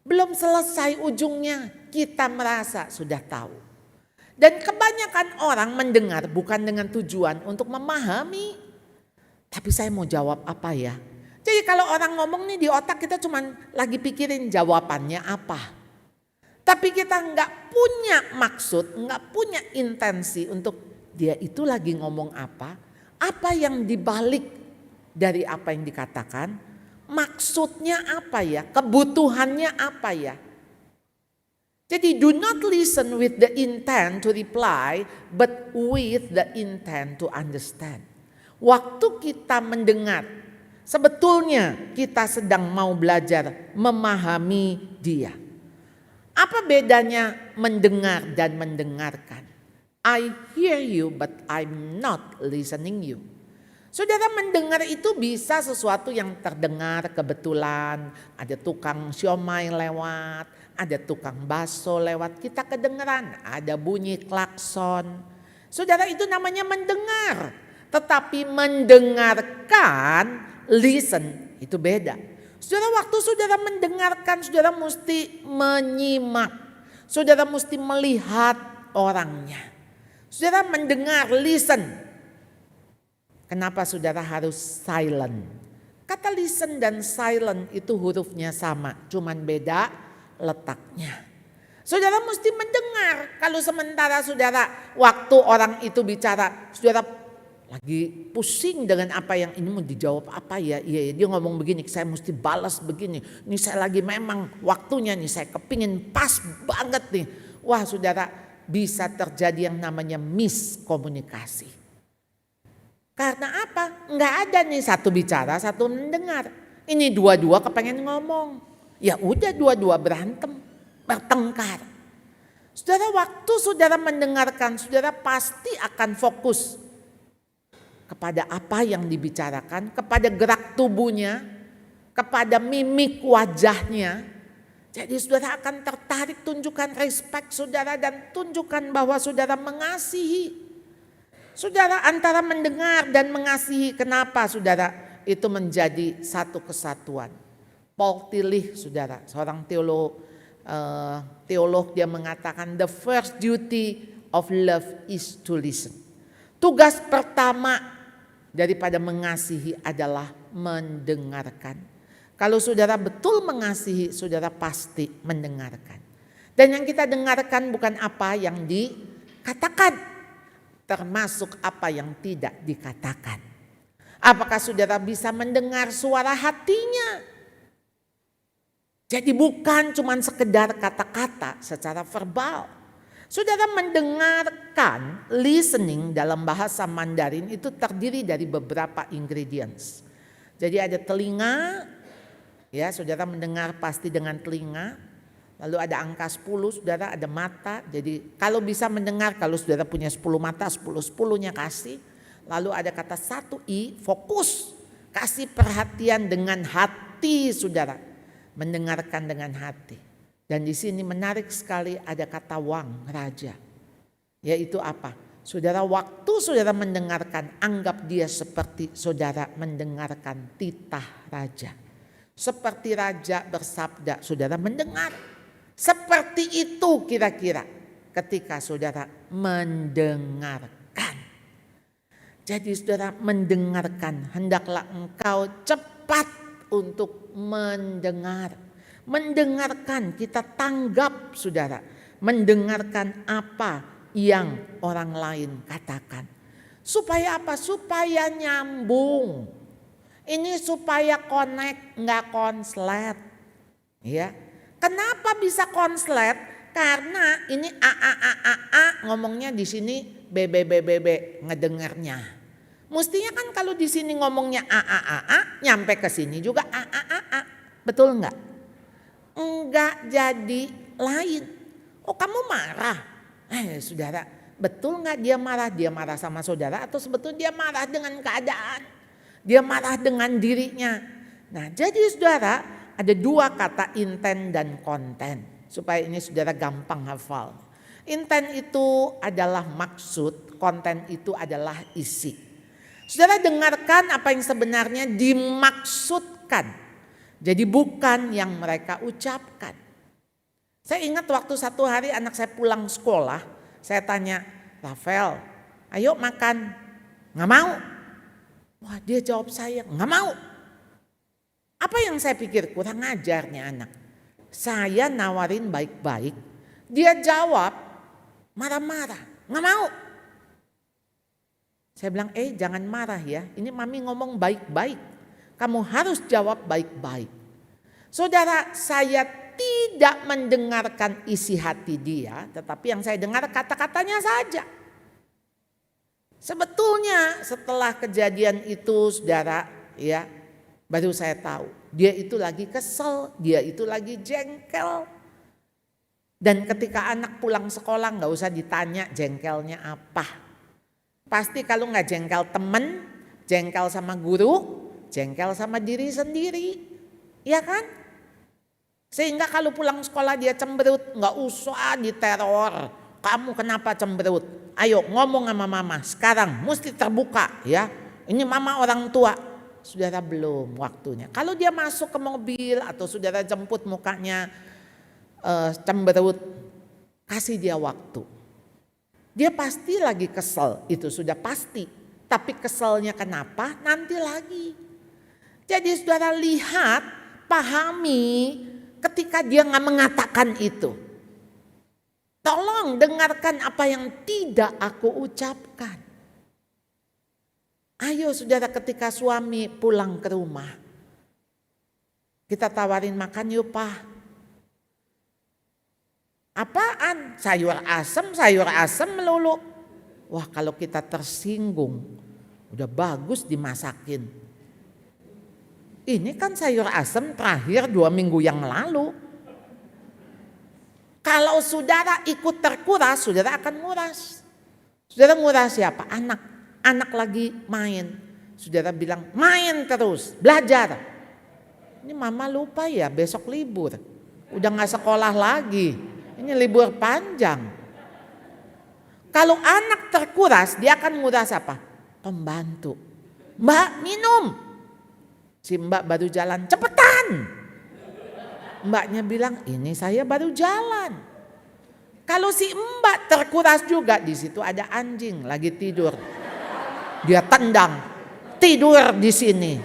[SPEAKER 9] Belum selesai ujungnya kita merasa sudah tahu. Dan kebanyakan orang mendengar bukan dengan tujuan untuk memahami. Tapi saya mau jawab apa ya? Jadi kalau orang ngomong nih di otak kita cuman lagi pikirin jawabannya apa. Tapi kita nggak punya maksud, nggak punya intensi untuk dia itu lagi ngomong apa yang dibalik dari apa yang dikatakan, maksudnya apa ya, kebutuhannya apa ya. Jadi do not listen with the intent to reply, but with the intent to understand. Waktu kita mendengar, sebetulnya kita sedang mau belajar memahami dia. Apa bedanya mendengar dan mendengarkan? I hear you but I'm not listening you. Saudara, mendengar itu bisa sesuatu yang terdengar kebetulan. Ada tukang siomay lewat, ada tukang bakso lewat, kita kedengeran. Ada bunyi klakson. Saudara, itu namanya mendengar. Tetapi mendengarkan, listen, itu beda. Saudara, waktu saudara mendengarkan, saudara mesti menyimak. Saudara mesti melihat orangnya. Saudara mendengar, listen. Kenapa saudara harus silent? Kata listen dan silent itu hurufnya sama, cuman beda letaknya. Saudara mesti mendengar. Kalau sementara saudara waktu orang itu bicara, saudara lagi pusing dengan apa yang ini mau dijawab apa ya. Iya, dia ngomong begini, saya mesti balas begini. Ini saya lagi memang waktunya nih, saya kepingin pas banget nih. Wah saudara, bisa terjadi yang namanya miskomunikasi. Karena apa? Enggak ada nih satu bicara, satu mendengar. Ini dua-dua kepengen ngomong. Ya udah dua-dua berantem, bertengkar. Saudara, waktu saudara mendengarkan, saudara pasti akan fokus kepada apa yang dibicarakan, kepada gerak tubuhnya, kepada mimik wajahnya. Jadi saudara akan tertarik, tunjukkan respect saudara dan tunjukkan bahwa saudara mengasihi. Saudara, antara mendengar dan mengasihi, kenapa saudara itu menjadi satu kesatuan? Paul Tillich saudara, seorang teolog dia mengatakan the first duty of love is to listen. Tugas pertama daripada mengasihi adalah mendengarkan. Kalau saudara betul mengasihi, saudara pasti mendengarkan. Dan yang kita dengarkan bukan apa yang dikatakan, termasuk apa yang tidak dikatakan. Apakah saudara bisa mendengar suara hatinya? Jadi bukan cuma sekedar kata-kata secara verbal. Saudara mendengarkan, listening dalam bahasa Mandarin itu terdiri dari beberapa ingredients. Jadi ada telinga, ya saudara mendengar pasti dengan telinga. Lalu ada angka 10, saudara ada mata. Jadi kalau bisa mendengar, kalau saudara punya 10 mata, 10-10-nya kasih. Lalu ada kata 1I, fokus. Kasih perhatian dengan hati saudara. Mendengarkan dengan hati. Dan di sini menarik sekali ada kata wang, raja. Yaitu apa? Saudara, waktu saudara mendengarkan, anggap dia seperti saudara mendengarkan titah raja. Seperti raja bersabda, saudara mendengar. Seperti itu kira-kira ketika saudara mendengarkan. Jadi saudara mendengarkan, hendaklah engkau cepat untuk mendengar. Mendengarkan, kita tanggap saudara. Mendengarkan apa yang orang lain katakan. Supaya apa? Supaya nyambung. Ini supaya connect, nggak konslet. Ya, kenapa bisa konslet? Karena ini a ngomongnya di sini b ngedengarnya. Mestinya kan kalau di sini ngomongnya a nyampe ke sini juga a. Betul nggak? Enggak, jadi lain. Oh, kamu marah? Saudara, betul nggak dia marah? Dia marah sama saudara atau sebetulnya dia marah dengan keadaan? Dia marah dengan dirinya. Nah, jadi saudara, ada dua kata intent dan konten. Supaya ini saudara gampang hafal. Intent itu adalah maksud, konten itu adalah isi. Saudara dengarkan apa yang sebenarnya dimaksudkan. Jadi bukan yang mereka ucapkan. Saya ingat waktu satu hari anak saya pulang sekolah, saya tanya, Rafael, ayo makan. Nggak mau. Wah, dia jawab saya, nggak mau. Apa yang saya pikir? Kurang ajarnya anak. Saya nawarin baik-baik, dia jawab marah-marah, nggak mau. Saya bilang, jangan marah ya, ini mami ngomong baik-baik. Kamu harus jawab baik-baik. Saudara, saya tidak mendengarkan isi hati dia, tetapi yang saya dengar kata-katanya saja. Sebetulnya setelah kejadian itu saudara, ya, baru saya tahu. Dia itu lagi kesel, dia itu lagi jengkel. Dan ketika anak pulang sekolah gak usah ditanya jengkelnya apa. Pasti kalau gak jengkel temen, jengkel sama guru, jengkel sama diri sendiri. Ya kan? Sehingga kalau pulang sekolah dia cemberut, gak usah diteror. Kamu kenapa cemberut? Ayo ngomong sama mama, sekarang mesti terbuka ya. Ini mama orang tua. Saudara, belum waktunya. Kalau dia masuk ke mobil atau saudara jemput mukanya cemberut, kasih dia waktu. Dia pasti lagi kesel, itu sudah pasti. Tapi keselnya kenapa? Nanti lagi. Jadi saudara lihat, pahami ketika dia nggak mengatakan itu. Tolong dengarkan apa yang tidak aku ucapkan. Ayo saudara, ketika suami pulang ke rumah, kita tawarin makan yuk Pak. Apaan? Sayur asem melulu. Wah, kalau kita tersinggung, udah bagus dimasakin. Ini kan sayur asem terakhir 2 minggu yang lalu. Kalau saudara ikut terkuras, saudara akan nguras. Saudara nguras siapa? Anak lagi main. Saudara bilang main terus, belajar. Ini mama lupa ya, besok libur. Udah gak sekolah lagi. Ini libur panjang. Kalau anak terkuras, dia akan nguras apa? Pembantu. Mbak minum. Si mbak baru jalan, cepetan. Mbaknya bilang, ini saya baru jalan. Kalau si mbak terkuras juga, di situ ada anjing lagi tidur. Dia tendang, tidur di sini.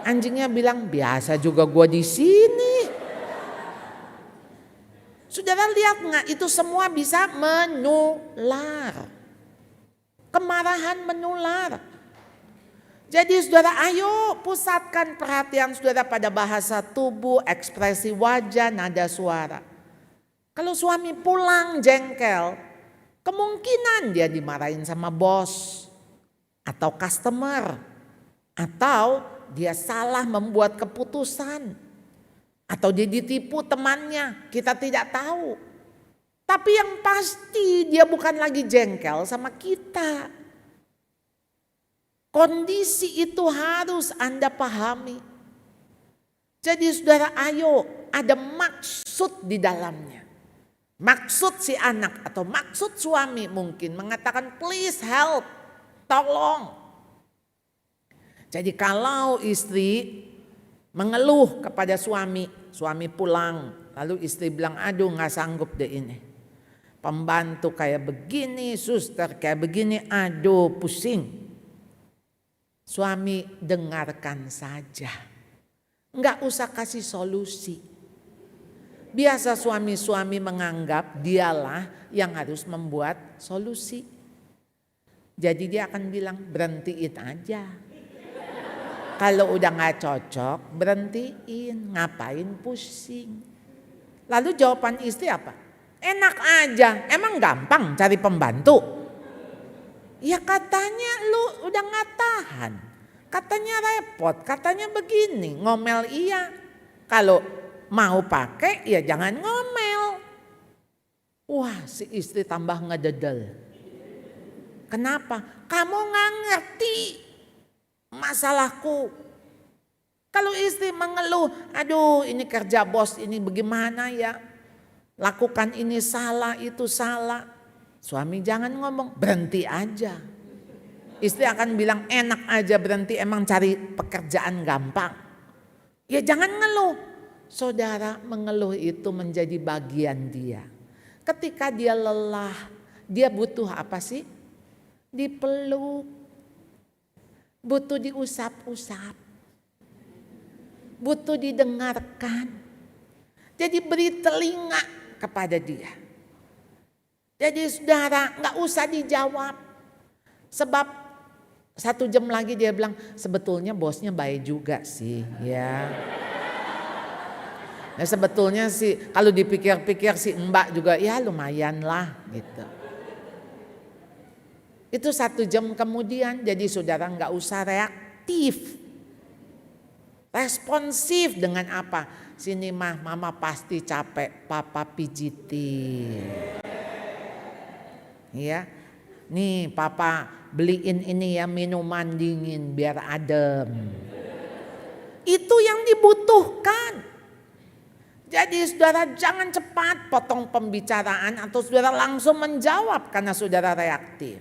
[SPEAKER 9] Anjingnya bilang, biasa juga gua di sini. Saudara lihat nggak? Itu semua bisa menular. Kemarahan menular. Jadi saudara, ayo pusatkan perhatian saudara pada bahasa tubuh, ekspresi wajah, nada suara. Kalau suami pulang jengkel, kemungkinan dia dimarahin sama bos atau customer, atau dia salah membuat keputusan, atau dia ditipu temannya, kita tidak tahu. Tapi yang pasti dia bukan lagi jengkel sama kita. Kondisi itu harus Anda pahami. Jadi saudara, ayo, ada maksud di dalamnya. Maksud si anak atau maksud suami mungkin mengatakan please help, tolong. Jadi kalau istri mengeluh kepada suami pulang, lalu istri bilang aduh gak sanggup deh ini. Pembantu kayak begini, suster kayak begini, aduh pusing. Suami dengarkan saja, nggak usah kasih solusi. Biasa suami-suami menganggap dialah yang harus membuat solusi. Jadi dia akan bilang berhentiin aja. kalau udah nggak cocok berhentiin, ngapain pusing. Lalu jawaban istri apa? Enak aja, emang gampang cari pembantu? Ya katanya lu udah nggak tahan, katanya repot, katanya begini, ngomel iya. Kalau mau pakai ya jangan ngomel. Wah, si istri tambah ngededel. Kenapa? Kamu nggak ngerti masalahku. Kalau istri mengeluh, aduh ini kerja bos ini bagaimana ya, lakukan ini salah itu salah. Suami jangan ngomong, berhenti aja. Istri akan bilang enak aja berhenti, emang cari pekerjaan gampang. Ya jangan ngeluh. Saudara, mengeluh itu menjadi bagian dia. Ketika dia lelah, dia butuh apa sih? Dipeluk. Butuh diusap-usap. Butuh didengarkan. Jadi beri telinga kepada dia. Jadi saudara gak usah dijawab. Sebab 1 jam lagi dia bilang sebetulnya bosnya baik juga sih ya. Nah, sebetulnya sih kalau dipikir-pikir si Mbak juga ya lumayan lah gitu. Itu 1 jam kemudian, jadi saudara gak usah reaktif. Responsif dengan apa? Sini mah mama pasti capek, papa pijitin. Ya, nih papa beliin ini ya minuman dingin biar adem. Itu yang dibutuhkan. Jadi saudara jangan cepat potong pembicaraan atau saudara langsung menjawab karena saudara reaktif.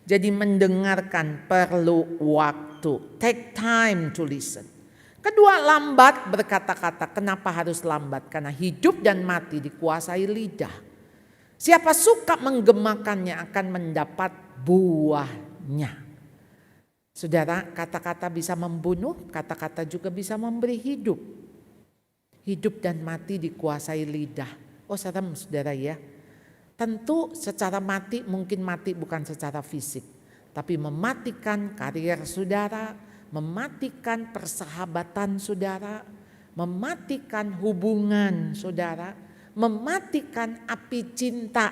[SPEAKER 9] Jadi mendengarkan perlu waktu. Take time to listen. Kedua, lambat berkata-kata. Kenapa harus lambat? Karena hidup dan mati dikuasai lidah. Siapa suka menggemakannya akan mendapat buahnya. Saudara, kata-kata bisa membunuh, kata-kata juga bisa memberi hidup. Hidup dan mati dikuasai lidah. Oh serem saudara ya. Tentu secara mati, mungkin mati bukan secara fisik. Tapi mematikan karier saudara, mematikan persahabatan saudara, mematikan hubungan saudara, mematikan api cinta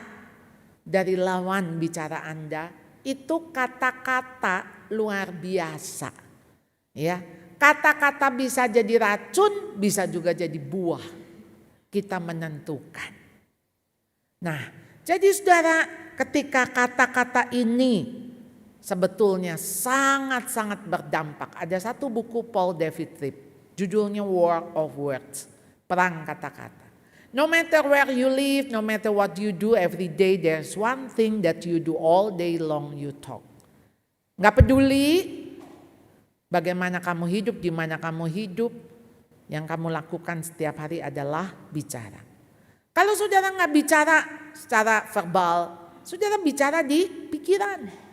[SPEAKER 9] dari lawan bicara Anda. Itu kata-kata luar biasa. Ya, kata-kata bisa jadi racun, bisa juga jadi buah. Kita menentukan. Nah, jadi saudara, ketika kata-kata ini sebetulnya sangat-sangat berdampak. Ada satu buku Paul David Tripp, judulnya War of Words, perang kata-kata. No matter where you live, no matter what you do every day, there's one thing that you do all day long, you talk. Gak peduli bagaimana kamu hidup, di mana kamu hidup, yang kamu lakukan setiap hari adalah bicara. Kalau saudara gak bicara secara verbal, saudara bicara di pikiran.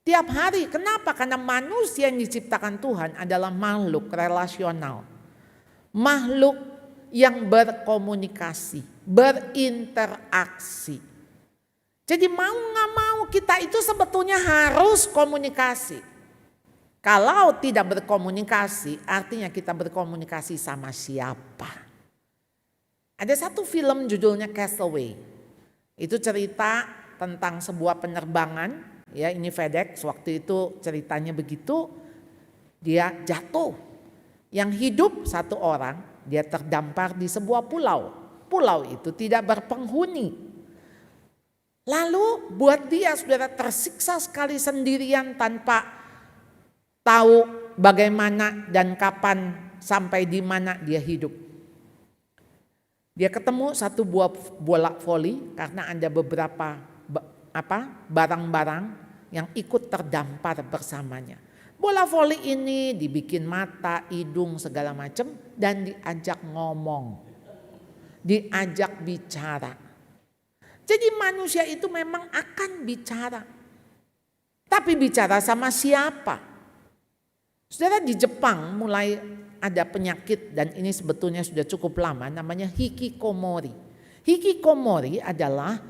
[SPEAKER 9] Tiap hari, kenapa? Karena manusia yang diciptakan Tuhan adalah makhluk relasional. Makhluk yang berkomunikasi, berinteraksi. Jadi mau gak mau kita itu sebetulnya harus komunikasi. Kalau tidak berkomunikasi artinya kita berkomunikasi sama siapa. Ada satu film judulnya Castaway. Itu cerita tentang sebuah penerbangan. Ya, ini FedEx waktu itu ceritanya begitu. Dia jatuh. Yang hidup 1 orang, dia terdampar di sebuah pulau. Pulau itu tidak berpenghuni. Lalu buat dia saudara tersiksa sekali sendirian tanpa tahu bagaimana dan kapan sampai di mana dia hidup. Dia ketemu satu buah bola voli karena ada beberapa barang-barang yang ikut terdampar bersamanya. Bola voli ini dibikin mata, hidung, segala macam dan diajak ngomong. Diajak bicara. Jadi manusia itu memang akan bicara. Tapi bicara sama siapa? Saudara, di Jepang mulai ada penyakit dan ini sebetulnya sudah cukup lama, namanya hikikomori. Hikikomori adalah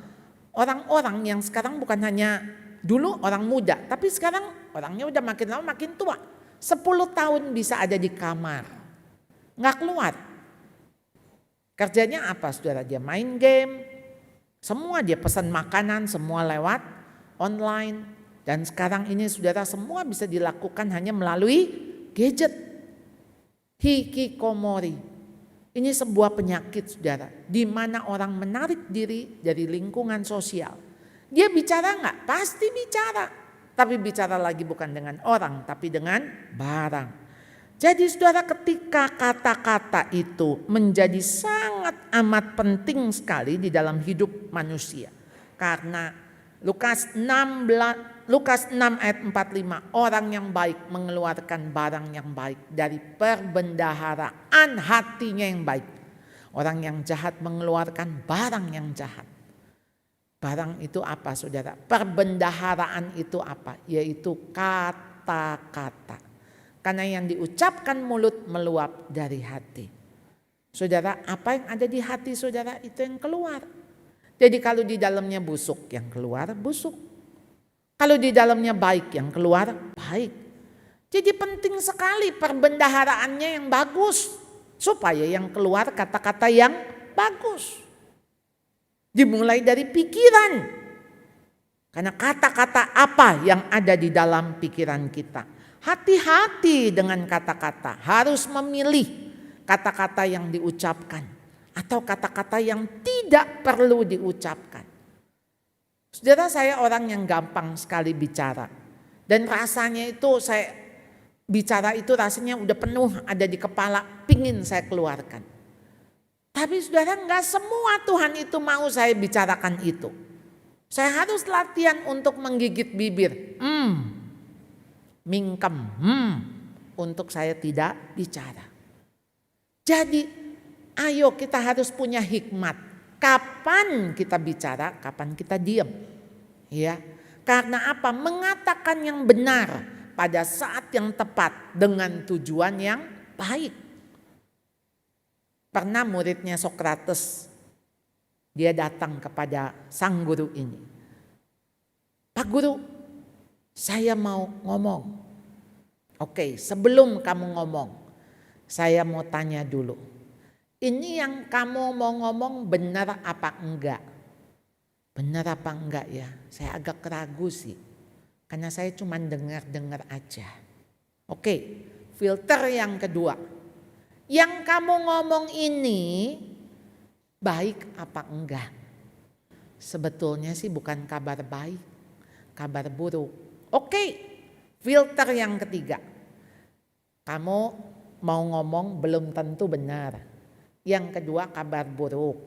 [SPEAKER 9] orang-orang yang sekarang bukan hanya dulu orang muda, tapi sekarang orangnya udah makin lama makin tua. 10 tahun bisa ada di kamar, nggak keluar. Kerjanya apa saudara? Dia main game, semua dia pesan makanan, semua lewat online. Dan sekarang ini saudara semua bisa dilakukan hanya melalui gadget. Hikikomori. Ini sebuah penyakit saudara, di mana orang menarik diri dari lingkungan sosial. Dia bicara nggak? Pasti bicara. Tapi bicara lagi bukan dengan orang, tapi dengan barang. Jadi saudara, ketika kata-kata itu menjadi sangat amat penting sekali di dalam hidup manusia. Karena Lukas 6 ayat 45, orang yang baik mengeluarkan barang yang baik dari perbendaharaan hatinya yang baik. Orang yang jahat mengeluarkan barang yang jahat. Barang itu apa saudara? Perbendaharaan itu apa? Yaitu kata-kata. Karena yang diucapkan mulut meluap dari hati. Saudara, apa yang ada di hati saudara itu yang keluar. Jadi kalau di dalamnya busuk, yang keluar busuk. Kalau di dalamnya baik, yang keluar baik. Jadi penting sekali perbendaharaannya yang bagus. Supaya yang keluar kata-kata yang bagus. Dimulai dari pikiran. Karena kata-kata apa yang ada di dalam pikiran kita. Hati-hati dengan kata-kata. Harus memilih kata-kata yang diucapkan. Atau kata-kata yang tidak perlu diucapkan. Saudara, saya orang yang gampang sekali bicara. Dan rasanya itu saya bicara itu rasanya udah penuh ada di kepala. Pingin saya keluarkan. Tapi saudara, enggak semua Tuhan itu mau saya bicarakan itu. Saya harus latihan untuk menggigit bibir. Mingkem. Untuk saya tidak bicara. Jadi ayo kita harus punya hikmat. Kapan kita bicara, kapan kita diam. Ya. Karena apa? Mengatakan yang benar pada saat yang tepat dengan tujuan yang baik. Pernah muridnya Sokrates, dia datang kepada sang guru ini. Pak Guru, saya mau ngomong. Oke, sebelum kamu ngomong, saya mau tanya dulu. Ini yang kamu mau ngomong benar apa enggak? Benar apa enggak ya? Saya agak ragu sih. Karena saya cuma dengar-dengar aja. Oke, filter yang kedua. Yang kamu ngomong ini baik apa enggak? Sebetulnya sih bukan kabar baik, kabar buruk. Oke, filter yang ketiga. Kamu mau ngomong belum tentu benar. Yang kedua kabar buruk.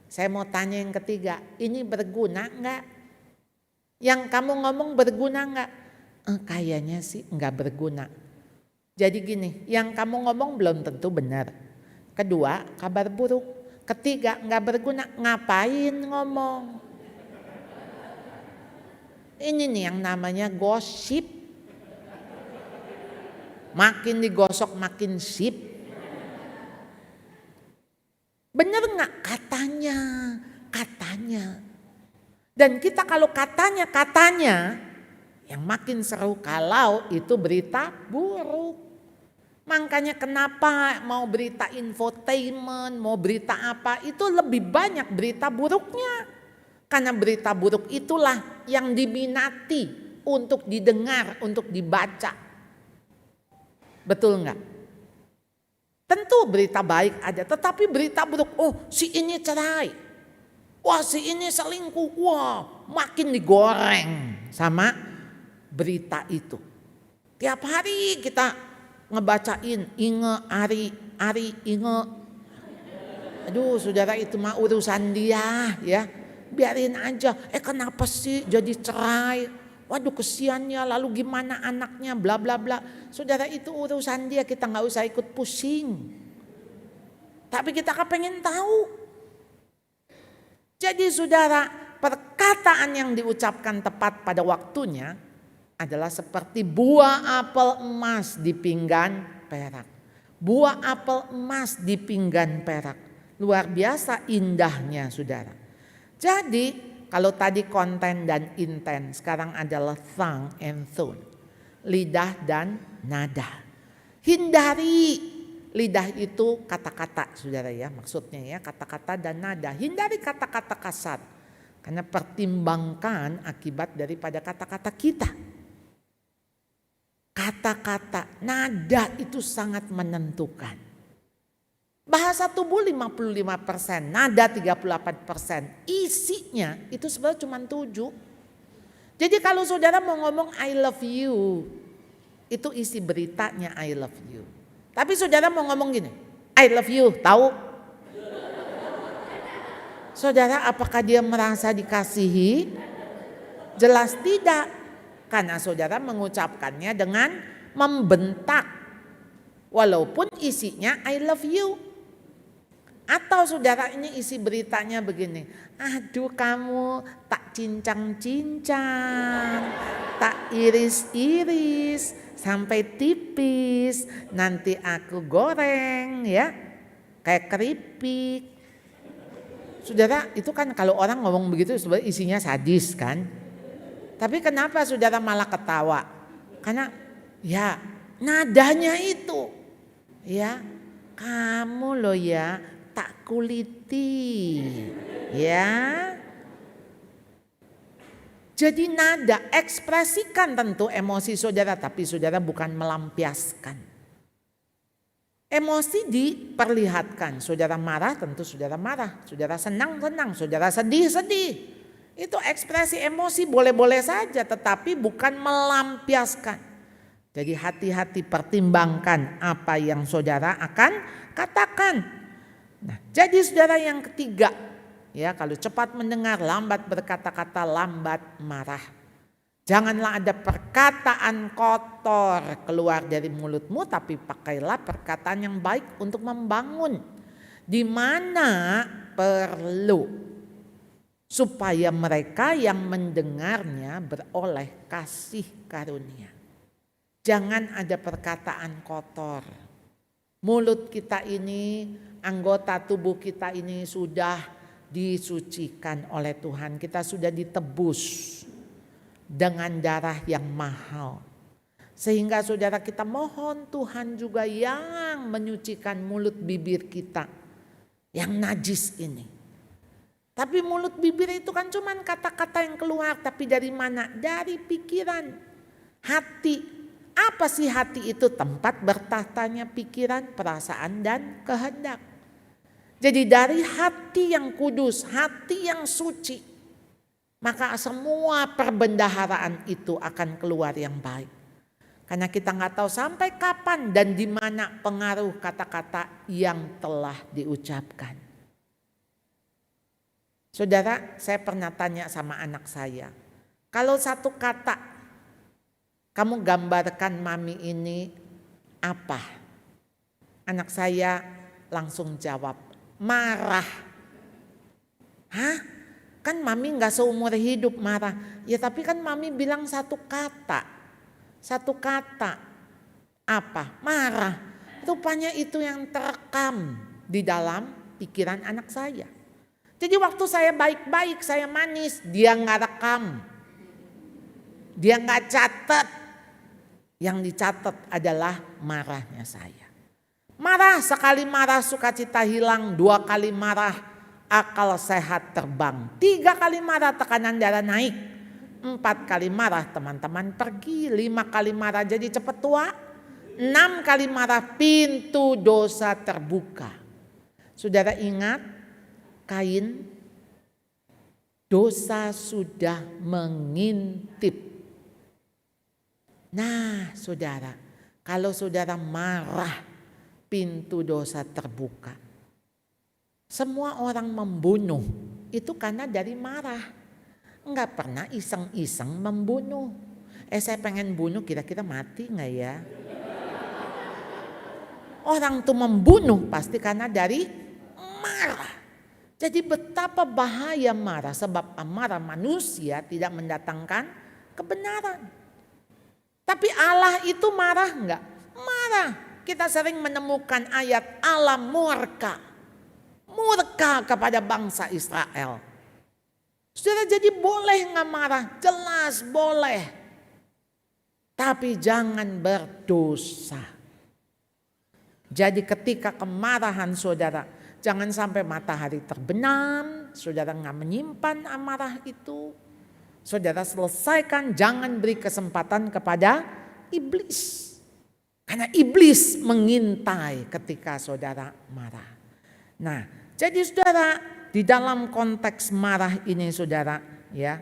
[SPEAKER 9] Saya mau tanya yang ketiga, ini berguna enggak? Yang kamu ngomong berguna enggak? Kayaknya sih enggak berguna. Jadi gini, yang kamu ngomong belum tentu benar. Kedua, kabar buruk. Ketiga, enggak berguna. Ngapain ngomong? Ini nih yang namanya gosip. Makin digosok makin sip. Benar enggak? Katanya. Dan kita kalau katanya, yang makin seru kalau itu berita buruk. Makanya kenapa mau berita infotainment, mau berita apa, itu lebih banyak berita buruknya. Karena berita buruk itulah yang diminati untuk didengar, untuk dibaca. Betul enggak? Tentu berita baik ada, tetapi berita buruk, oh si ini cerai. Wah si ini selingkuh, wah makin digoreng sama berita itu. Tiap hari kita ngebacain Ari Inge. Aduh saudara, itu mah urusan dia ya. Biarin aja. Kenapa sih jadi cerai? Waduh kesiannya, lalu gimana anaknya, bla bla bla. Saudara, itu urusan dia, kita gak usah ikut pusing. Tapi kita kepengen tahu. Jadi saudara, perkataan yang diucapkan tepat pada waktunya adalah seperti buah apel emas di pinggan perak. Buah apel emas di pinggan perak. Luar biasa indahnya saudara. Jadi kalau tadi konten dan intent, sekarang adalah tongue and tone. Lidah dan nada. Hindari lidah itu kata-kata, saudara ya, maksudnya ya kata-kata dan nada. Hindari kata-kata kasar, karena pertimbangkan akibat daripada kata-kata kita. Kata-kata, nada itu sangat menentukan. Bahasa tubuh 55%, nada 38%. Isinya itu sebenarnya cuma 7. Jadi kalau saudara mau ngomong I love you, itu isi beritanya I love you. Tapi saudara mau ngomong gini, I love you, tahu? Saudara, apakah dia merasa dikasihi? Jelas tidak. Karena saudara mengucapkannya dengan membentak. Walaupun isinya I love you. Atau saudara ini isi beritanya begini. Aduh kamu tak cincang-cincang. Tak iris-iris. Sampai tipis. Nanti aku goreng ya. Kayak keripik. Saudara, itu kan kalau orang ngomong begitu sebenarnya isinya sadis kan. Tapi kenapa saudara malah ketawa? Karena ya nadanya itu. Ya, kamu loh ya tak kuliti. Ya. Jadi nada, ekspresikan tentu emosi saudara, tapi saudara bukan melampiaskan. Emosi diperlihatkan, saudara marah tentu saudara marah, saudara senang, saudara sedih. Itu ekspresi emosi boleh-boleh saja, tetapi bukan melampiaskan. Jadi hati-hati pertimbangkan apa yang saudara akan katakan. Nah, jadi saudara yang ketiga, ya kalau cepat mendengar, lambat berkata-kata, lambat marah. Janganlah ada perkataan kotor keluar dari mulutmu, tapi pakailah perkataan yang baik untuk membangun. Di mana perlu. Supaya mereka yang mendengarnya beroleh kasih karunia. Jangan ada perkataan kotor. Mulut kita ini, anggota tubuh kita ini sudah disucikan oleh Tuhan. Kita sudah ditebus dengan darah yang mahal. Sehingga saudara kita mohon Tuhan juga yang menyucikan mulut bibir kita yang najis ini. Tapi mulut bibir itu kan cuma kata-kata yang keluar. Tapi dari mana? Dari pikiran, hati. Apa sih hati itu? Tempat bertahtanya pikiran, perasaan dan kehendak. Jadi dari hati yang kudus, hati yang suci. Maka semua perbendaharaan itu akan keluar yang baik. Karena kita nggak tahu sampai kapan dan di mana pengaruh kata-kata yang telah diucapkan. Saudara, saya pernah tanya sama anak saya, kalau satu kata kamu gambarkan mami ini apa? Anak saya langsung jawab, marah. Hah? Kan mami gak seumur hidup marah. Ya tapi kan mami bilang satu kata. Satu kata. Apa? Marah. Rupanya itu yang terekam di dalam pikiran anak saya. Jadi waktu saya baik-baik, saya manis, dia gak rekam. Dia gak catat. Yang dicatat adalah marahnya saya. Marah, sekali marah sukacita hilang, 2 kali marah akal sehat terbang. 3 kali marah tekanan darah naik. 4 kali marah teman-teman pergi. 5 kali marah jadi cepat tua. 6 kali marah pintu dosa terbuka. Saudara ingat? Kain, dosa sudah mengintip. Nah saudara, kalau saudara marah, pintu dosa terbuka. Semua orang membunuh, itu karena dari marah. Enggak pernah iseng-iseng membunuh. Saya pengen bunuh, kira-kira mati enggak ya? Orang tuh membunuh pasti karena dari marah. Jadi betapa bahaya marah, sebab amarah manusia tidak mendatangkan kebenaran. Tapi Allah itu marah enggak? Marah. Kita sering menemukan ayat Allah murka. Murka kepada bangsa Israel. Saudara, jadi boleh enggak marah? Jelas boleh. tapi jangan berdosa. Jadi ketika kemarahan saudara, jangan sampai matahari terbenam, saudara nggak menyimpan amarah itu. Saudara selesaikan, jangan beri kesempatan kepada iblis. Karena iblis mengintai ketika saudara marah. Nah, jadi saudara, di dalam konteks marah ini saudara, ya,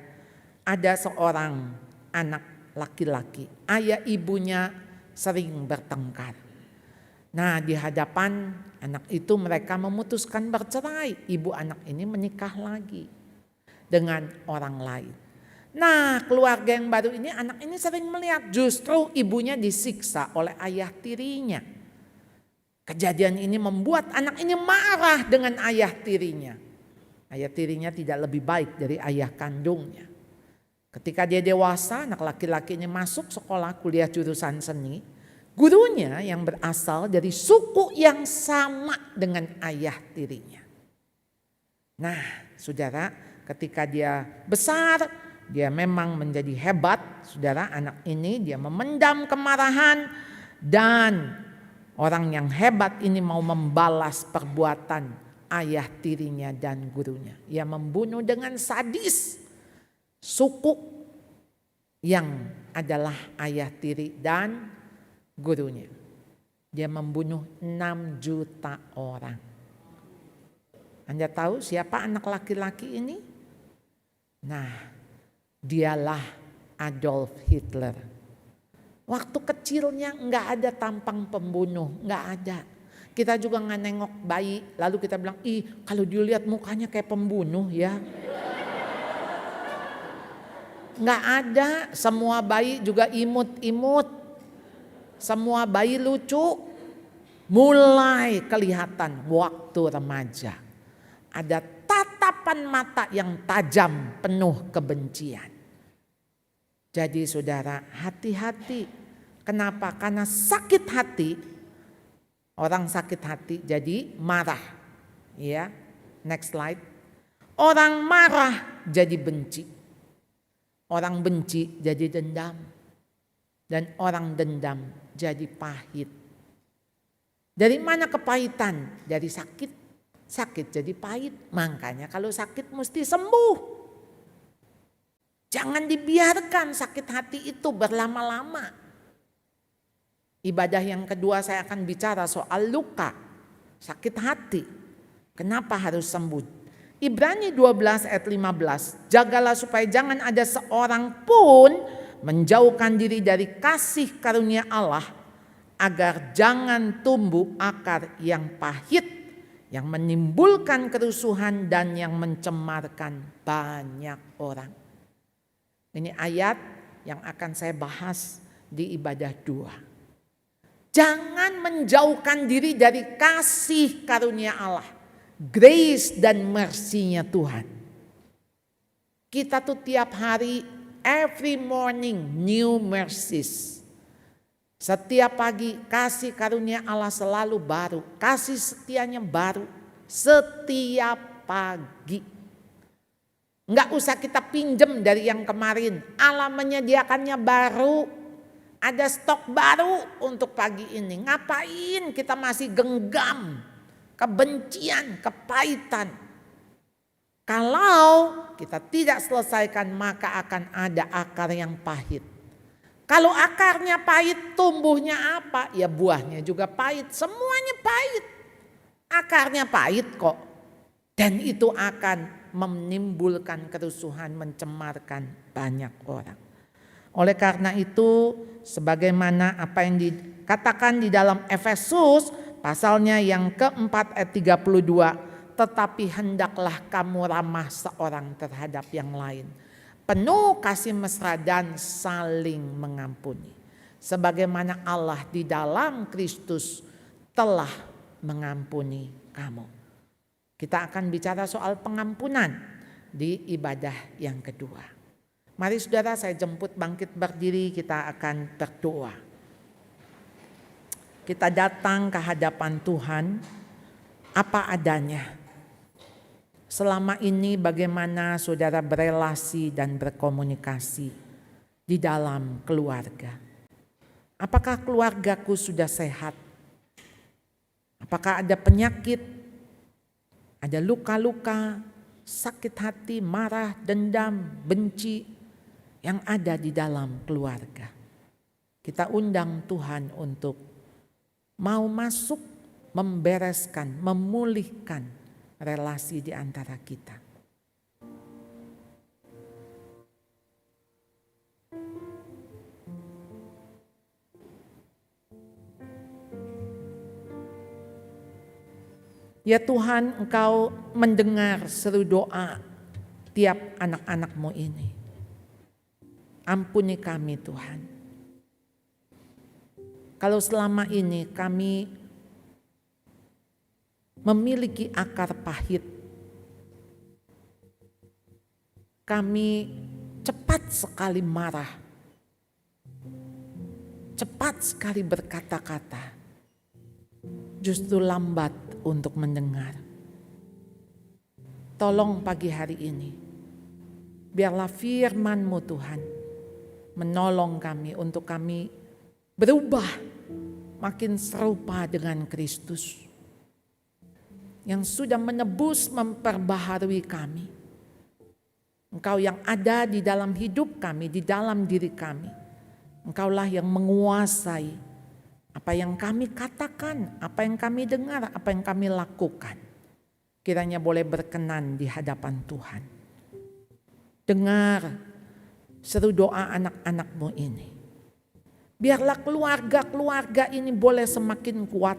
[SPEAKER 9] ada seorang anak laki-laki, ayah ibunya sering bertengkar. Nah, di hadapan anak itu mereka memutuskan bercerai. Ibu anak ini menikah lagi dengan orang lain. Nah, keluarga yang baru ini, anak ini sering melihat justru ibunya disiksa oleh ayah tirinya. Kejadian ini membuat anak ini marah dengan ayah tirinya. Ayah tirinya tidak lebih baik dari ayah kandungnya. Ketika dia dewasa, anak laki-laki ini masuk sekolah kuliah jurusan seni. Gurunya yang berasal dari suku yang sama dengan ayah tirinya. Nah, saudara, ketika dia besar, dia memang menjadi hebat, saudara. Anak ini dia memendam kemarahan, dan orang yang hebat ini mau membalas perbuatan ayah tirinya dan gurunya. Ia membunuh dengan sadis suku yang adalah ayah tiri dan gurunya. Dia membunuh 6 juta orang. Anda tahu siapa anak laki-laki ini? Nah, dialah Adolf Hitler. Waktu kecilnya nggak ada tampang pembunuh, nggak ada. Kita juga nggak nengok bayi, lalu kita bilang, ih kalau dilihat mukanya kayak pembunuh ya. Nggak ada, semua bayi juga imut-imut. Semua bayi lucu. Mulai kelihatan waktu remaja. Ada tatapan mata yang tajam penuh kebencian. Jadi saudara, hati-hati. Kenapa? Karena sakit hati. Orang sakit hati jadi marah. Ya, next slide. Orang marah jadi benci. Orang benci jadi dendam. Dan orang dendam jadi pahit. Dari mana kepahitan? Dari sakit. Sakit jadi pahit. Makanya kalau sakit mesti sembuh. Jangan dibiarkan sakit hati itu berlama-lama. Ibadah yang kedua saya akan bicara soal luka, sakit hati. Kenapa harus sembuh? Ibrani 12 ayat 15. Jagalah supaya jangan ada seorang pun menjauhkan diri dari kasih karunia Allah, agar jangan tumbuh akar yang pahit, yang menimbulkan kerusuhan dan yang mencemarkan banyak orang. Ini ayat yang akan saya bahas di ibadah 2. Jangan menjauhkan diri dari kasih karunia Allah. Grace dan mercy-nya Tuhan. Kita tuh tiap hari, every morning new mercies. Setiap pagi kasih karunia Allah selalu baru. Kasih setianya baru setiap pagi. Enggak usah kita pinjem dari yang kemarin. Allah menyediakannya baru. Ada stok baru untuk pagi ini. Ngapain kita masih genggam kebencian, kepahitan? Kalau kita tidak selesaikan, maka akan ada akar yang pahit. Kalau akarnya pahit, tumbuhnya apa? Ya buahnya juga pahit. Semuanya pahit. Akarnya pahit kok. Dan itu akan menimbulkan kerusuhan, mencemarkan banyak orang. Oleh karena itu, sebagaimana apa yang dikatakan di dalam Efesus pasalnya yang keempat ayat 32, tetapi hendaklah kamu ramah seorang terhadap yang lain, penuh kasih mesra dan saling mengampuni, sebagaimana Allah di dalam Kristus telah mengampuni kamu. Kita akan bicara soal pengampunan di ibadah yang kedua. Mari saudara, saya jemput bangkit berdiri, kita akan berdoa. Kita datang ke hadapan Tuhan apa adanya. Selama ini bagaimana saudara berelasi dan berkomunikasi di dalam keluarga. Apakah keluargaku sudah sehat? Apakah ada penyakit, ada luka-luka, sakit hati, marah, dendam, benci yang ada di dalam keluarga? Kita undang Tuhan untuk mau masuk, membereskan, memulihkan relasi di antara kita. Ya Tuhan, Engkau mendengar seru doa tiap anak-anak-Mu ini. Ampuni kami Tuhan. Kalau selama ini kami memiliki akar pahit, kami cepat sekali marah, cepat sekali berkata-kata, justru lambat untuk mendengar. Tolong pagi hari ini, biarlah firman-Mu Tuhan menolong kami untuk kami berubah makin serupa dengan Kristus yang sudah menebus, memperbaharui kami. Engkau yang ada di dalam hidup kami, di dalam diri kami. Engkaulah yang menguasai apa yang kami katakan, apa yang kami dengar, apa yang kami lakukan. Kiranya boleh berkenan di hadapan Tuhan. Dengar seru doa anak-anak-Mu ini. Biarlah keluarga-keluarga ini boleh semakin kuat.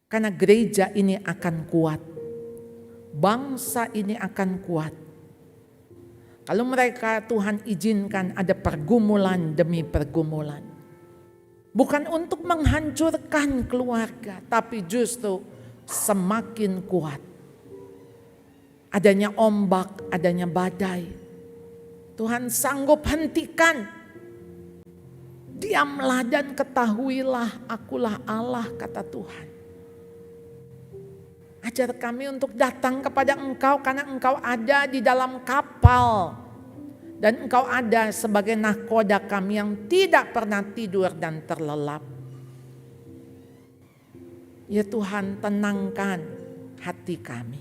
[SPEAKER 9] Karena gereja ini akan kuat. Bangsa ini akan kuat. Kalau mereka Tuhan izinkan ada pergumulan demi pergumulan. Bukan untuk menghancurkan keluarga, tapi justru semakin kuat. Adanya ombak, adanya badai. Tuhan sanggup hentikan. Diamlah dan ketahuilah akulah Allah, kata Tuhan. Ajar kami untuk datang kepada Engkau karena Engkau ada di dalam kapal. Dan Engkau ada sebagai nahkoda kami yang tidak pernah tidur dan terlelap. Ya Tuhan, tenangkan hati kami.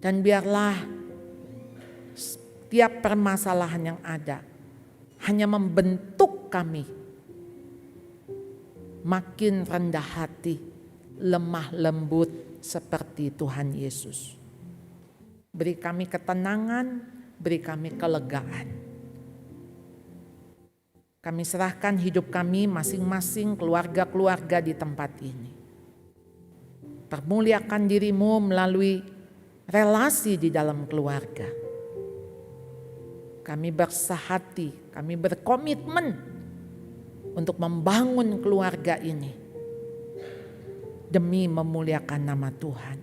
[SPEAKER 9] Dan biarlah setiap permasalahan yang ada hanya membentuk kami makin rendah hati, lemah lembut seperti Tuhan Yesus. Beri kami ketenangan, beri kami kelegaan. Kami serahkan hidup kami masing-masing, keluarga-keluarga di tempat ini. Permuliakan diri-Mu melalui relasi di dalam keluarga. Kami bersahati, kami berkomitmen untuk membangun keluarga ini demi memuliakan nama Tuhan.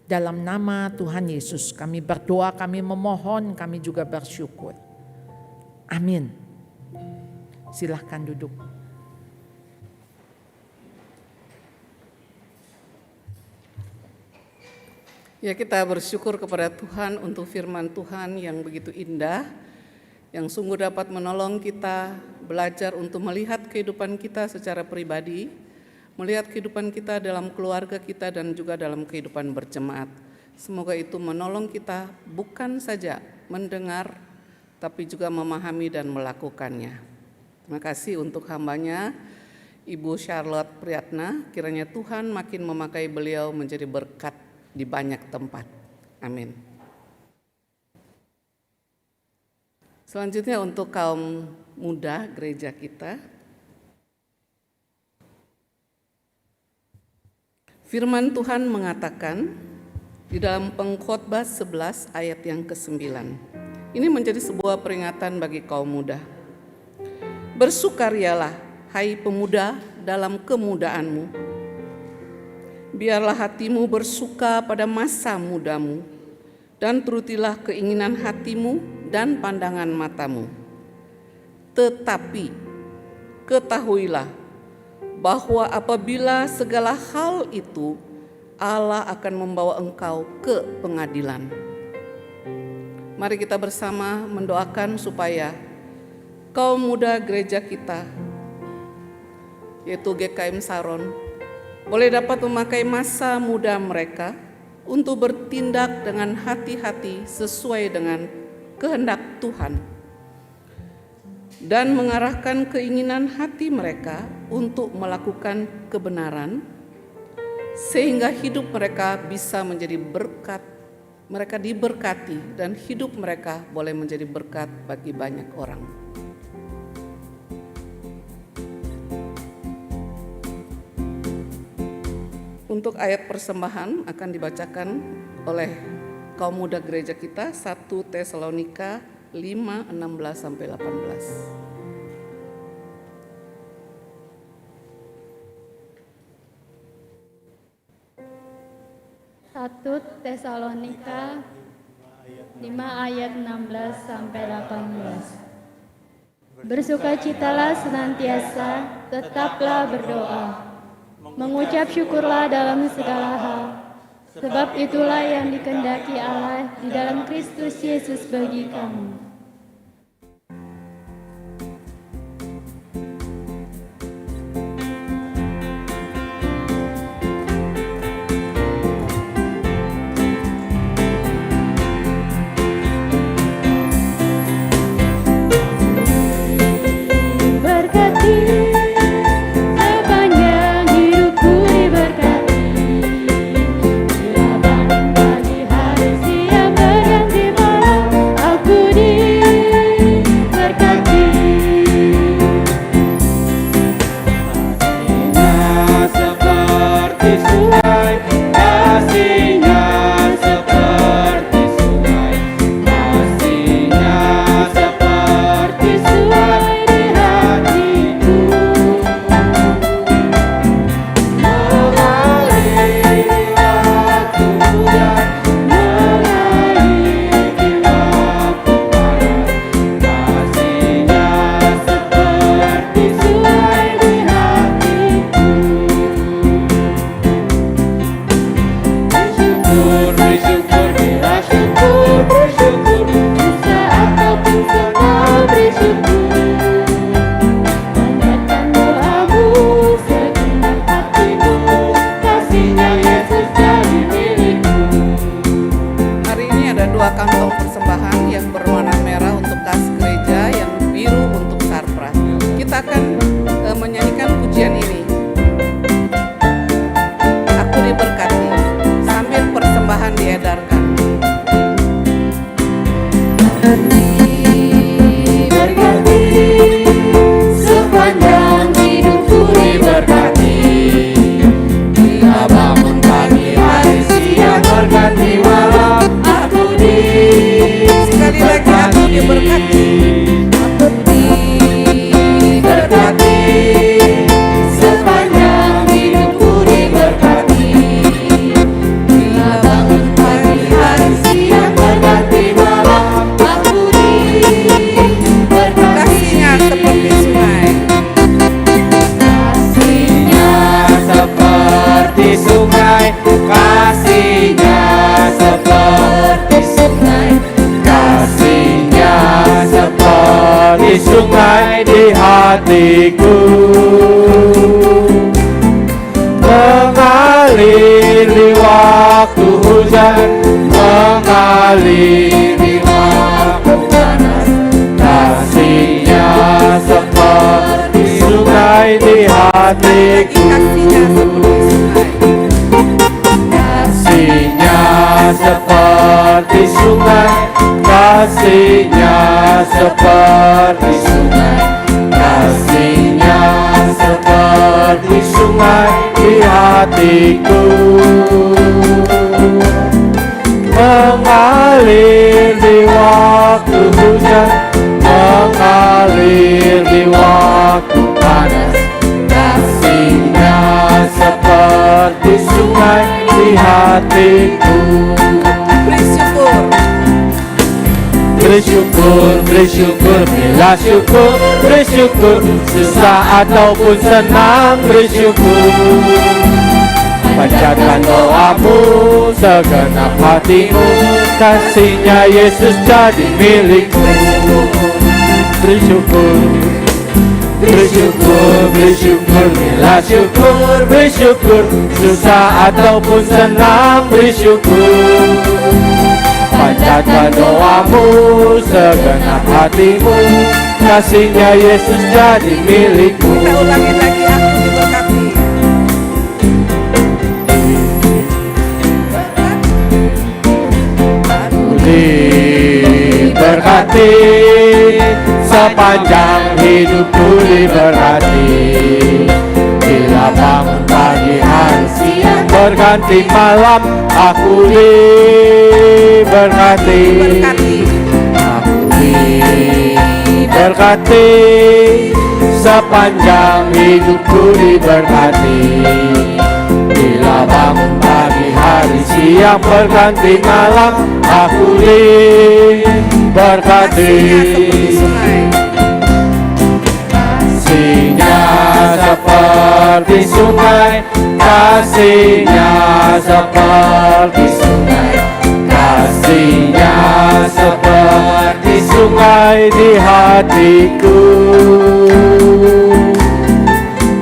[SPEAKER 9] Dalam nama Tuhan Yesus kami berdoa, kami memohon, kami juga bersyukur. Amin. Silahkan duduk.
[SPEAKER 4] Ya, kita bersyukur kepada Tuhan untuk firman Tuhan yang begitu indah, yang sungguh dapat menolong kita belajar untuk melihat kehidupan kita secara pribadi, melihat kehidupan kita dalam keluarga kita dan juga dalam kehidupan berjemaat. Semoga itu menolong kita bukan saja mendengar, tapi juga memahami dan melakukannya. Terima kasih untuk hambanya, Ibu Charlotte Priyatna. Kiranya Tuhan makin memakai beliau menjadi berkat di banyak tempat. Amin. Selanjutnya untuk kaum muda gereja kita. Firman Tuhan mengatakan di dalam Pengkhotbah 11 ayat yang ke-9. Ini menjadi sebuah peringatan bagi kaum muda. Bersukarialah, hai pemuda, dalam kemudaanmu. Biarlah hatimu bersuka pada masa mudamu, dan turutilah keinginan hatimu dan pandangan matamu. Tetapi ketahuilah bahwa apabila segala hal itu, Allah akan membawa engkau ke pengadilan. Mari kita bersama mendoakan supaya kaum muda gereja kita, yaitu GKM Saron, boleh dapat memakai masa muda mereka untuk bertindak dengan hati-hati sesuai dengan kehendak Tuhan dan mengarahkan keinginan hati mereka untuk melakukan kebenaran sehingga hidup mereka bisa menjadi berkat, mereka diberkati dan hidup mereka boleh menjadi berkat bagi banyak orang. Untuk ayat persembahan akan dibacakan oleh kaum muda gereja kita 1 Tesalonika 5, 16-18.
[SPEAKER 6] 1 Tesalonika 5 ayat 16-18. Bersukacitalah senantiasa, tetaplah berdoa. Mengucap syukurlah dalam segala hal, sebab itulah yang dikehendaki Allah di dalam Kristus Yesus bagi kamu.
[SPEAKER 7] Sungai di hatiku mengalir di waktu hujan, mengalir di waktu panas. Kasih-Nya seperti sungai di hatiku. Kasih-Nya seperti sungai, kasih-Nya seperti sungai, kasih-Nya seperti sungai di hatiku. Mengalir di waktu hujan, mengalir di waktu panas. Kasih-Nya seperti sungai di hatiku. Bersyukur, bersyukur, bila syukur, bersyukur, sesaat ataupun senang bersyukur. Panjatkan doamu, segenap hatimu, kasih-Nya Yesus jadi milikmu. bersyukur. Bersyukur, bersyukur, bila syukur, bersyukur. Susah ataupun senang bersyukur. Panjatkan doamu, segenap hatimu. Kasihnya Yesus jadi milikmu.
[SPEAKER 4] Kita ulangi lagi, aku diberkati.
[SPEAKER 7] Diberkati, sepanjang hidupku diberkati. Bila bangun pagi hari siang berganti malam, aku diberkati. Aku diberkati, sepanjang hidupku diberkati. Bila bangun pagi hari siang berganti malam, aku diberkati. Kasihnya seperti sungai, kasihnya seperti sungai, kasihnya seperti sungai di hatiku.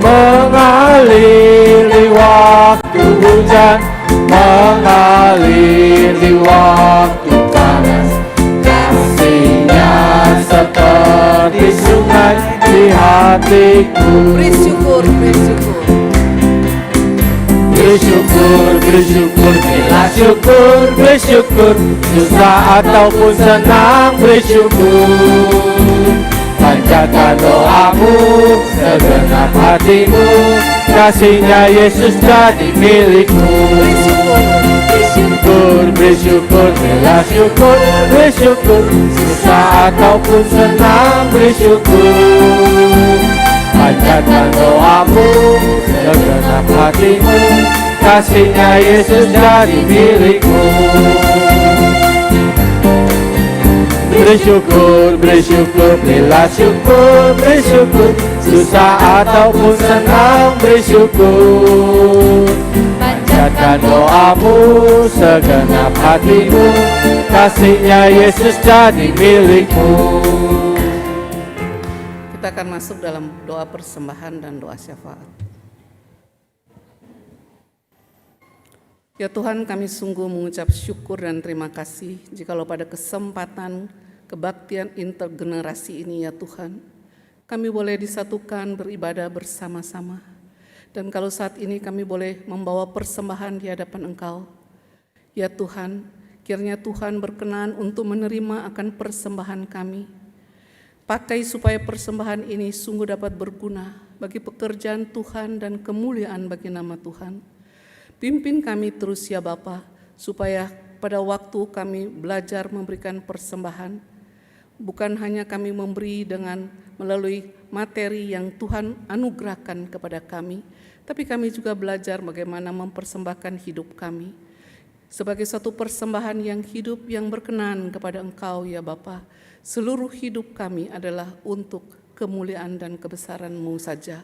[SPEAKER 7] Mengalir di waktu hujan, mengalir di waktu panas. Kasihnya seperti sungai di hatiku.
[SPEAKER 4] Bersyukur, bersyukur.
[SPEAKER 7] Bersyukur, bersyukur, bila syukur, bersyukur. Susah ataupun senang bersyukur. Panjatkan doamu, segenap hatimu. Kasihnya Yesus jadi milikmu. Bersyukur, bersyukur, bila syukur, bersyukur. Susah ataupun senang bersyukur. Panjatkan doamu, segenap hatimu. Kasihnya Yesus jadi milikmu. Bersyukur, bersyukur, bila syukur, bersyukur. Susah ataupun senang bersyukur. Panjatkan doamu, segenap hatimu. Kasihnya Yesus jadi milikmu.
[SPEAKER 4] Kita akan masuk dalam doa persembahan dan doa syafaat. Ya Tuhan, kami sungguh mengucap syukur dan terima kasih jikalau pada kesempatan kebaktian intergenerasi ini ya Tuhan, kami boleh disatukan beribadah bersama-sama. Dan kalau saat ini kami boleh membawa persembahan di hadapan Engkau, ya Tuhan, kiranya Tuhan berkenan untuk menerima akan persembahan kami. Pakai supaya persembahan ini sungguh dapat berguna bagi pekerjaan Tuhan dan kemuliaan bagi nama Tuhan. Pimpin kami terus ya Bapa, supaya pada waktu kami belajar memberikan persembahan, bukan hanya kami memberi dengan melalui materi yang Tuhan anugerahkan kepada kami, tapi kami juga belajar bagaimana mempersembahkan hidup kami sebagai satu persembahan yang hidup, yang berkenan kepada Engkau ya Bapa. Seluruh hidup kami adalah untuk kemuliaan dan kebesaran-Mu saja.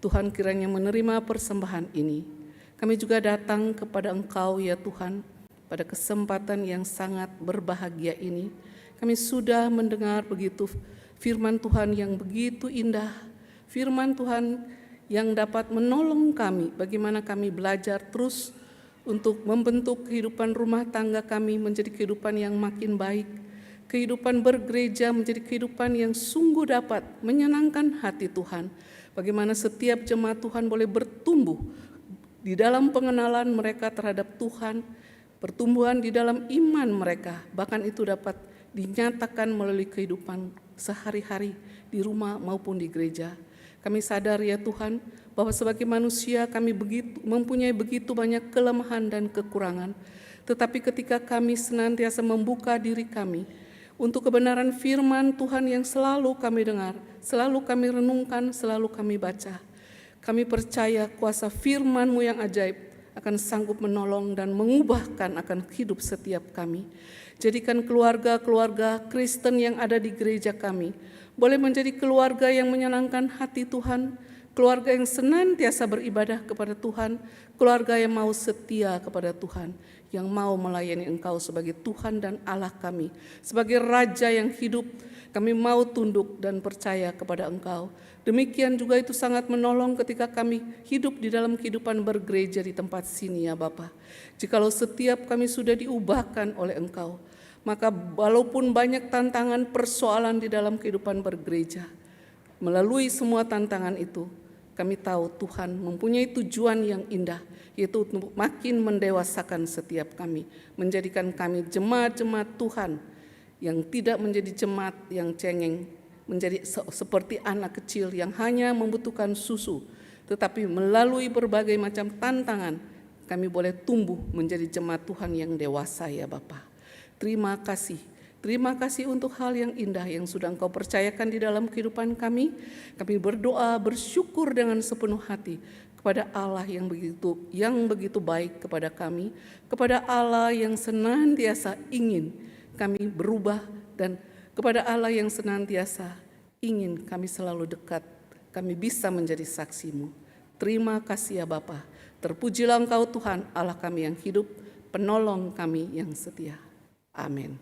[SPEAKER 4] Tuhan, kiranya menerima persembahan ini. Kami juga datang kepada Engkau ya Tuhan, pada kesempatan yang sangat berbahagia ini. Kami sudah mendengar begitu firman Tuhan yang begitu indah, firman Tuhan yang dapat menolong kami bagaimana kami belajar terus untuk membentuk kehidupan rumah tangga kami menjadi kehidupan yang makin baik, kehidupan bergereja menjadi kehidupan yang sungguh dapat menyenangkan hati Tuhan. Bagaimana setiap jemaat Tuhan boleh bertumbuh di dalam pengenalan mereka terhadap Tuhan, pertumbuhan di dalam iman mereka, bahkan itu dapat dinyatakan melalui kehidupan sehari-hari di rumah maupun di gereja. Kami sadar ya Tuhan, bahwa sebagai manusia kami mempunyai begitu banyak kelemahan dan kekurangan. Tetapi ketika kami senantiasa membuka diri kami untuk kebenaran firman Tuhan yang selalu kami dengar, selalu kami renungkan, selalu kami baca, kami percaya kuasa firman-Mu yang ajaib akan sanggup menolong dan mengubahkan akan hidup setiap kami. Jadikan keluarga-keluarga Kristen yang ada di gereja kami boleh menjadi keluarga yang menyenangkan hati Tuhan, keluarga yang senantiasa beribadah kepada Tuhan, keluarga yang mau setia kepada Tuhan. yang mau melayani Engkau sebagai Tuhan dan Allah kami, sebagai Raja yang hidup. Kami mau tunduk dan percaya kepada Engkau. Demikian juga itu sangat menolong ketika kami hidup di dalam kehidupan bergereja di tempat sini ya Bapa. Jikalau setiap kami sudah diubahkan oleh Engkau, maka walaupun banyak tantangan persoalan di dalam kehidupan bergereja, melalui semua tantangan itu, kami tahu Tuhan mempunyai tujuan yang indah, yaitu untuk makin mendewasakan setiap kami, menjadikan kami jemaat-jemaat Tuhan yang tidak menjadi jemaat yang cengeng, menjadi seperti anak kecil yang hanya membutuhkan susu, tetapi melalui berbagai macam tantangan, kami boleh tumbuh menjadi jemaat Tuhan yang dewasa ya Bapa. Terima kasih. Terima kasih untuk hal yang indah yang sudah Engkau percayakan di dalam kehidupan kami. Kami berdoa bersyukur dengan sepenuh hati kepada Allah yang begitu baik kepada kami, kepada Allah yang senantiasa ingin kami berubah, dan kepada Allah yang senantiasa ingin kami selalu dekat, kami bisa menjadi saksi-Mu. Terima kasih ya Bapa. Terpujilah Engkau Tuhan Allah kami yang hidup, penolong kami yang setia. Amin.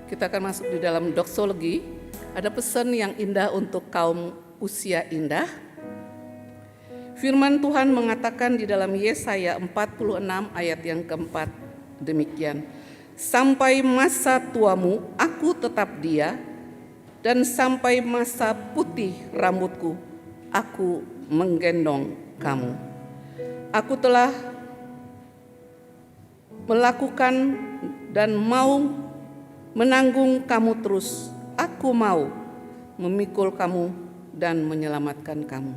[SPEAKER 4] Kita akan masuk di dalam doksologi. Ada pesan yang indah untuk kaum usia indah. Firman Tuhan mengatakan di dalam Yesaya 46 ayat yang keempat demikian. Sampai masa tuamu aku tetap dia, dan sampai masa putih rambutku aku menggendong kamu. Aku telah melakukan dan mau menanggung kamu terus. Aku mau memikul kamu dan menyelamatkan kamu.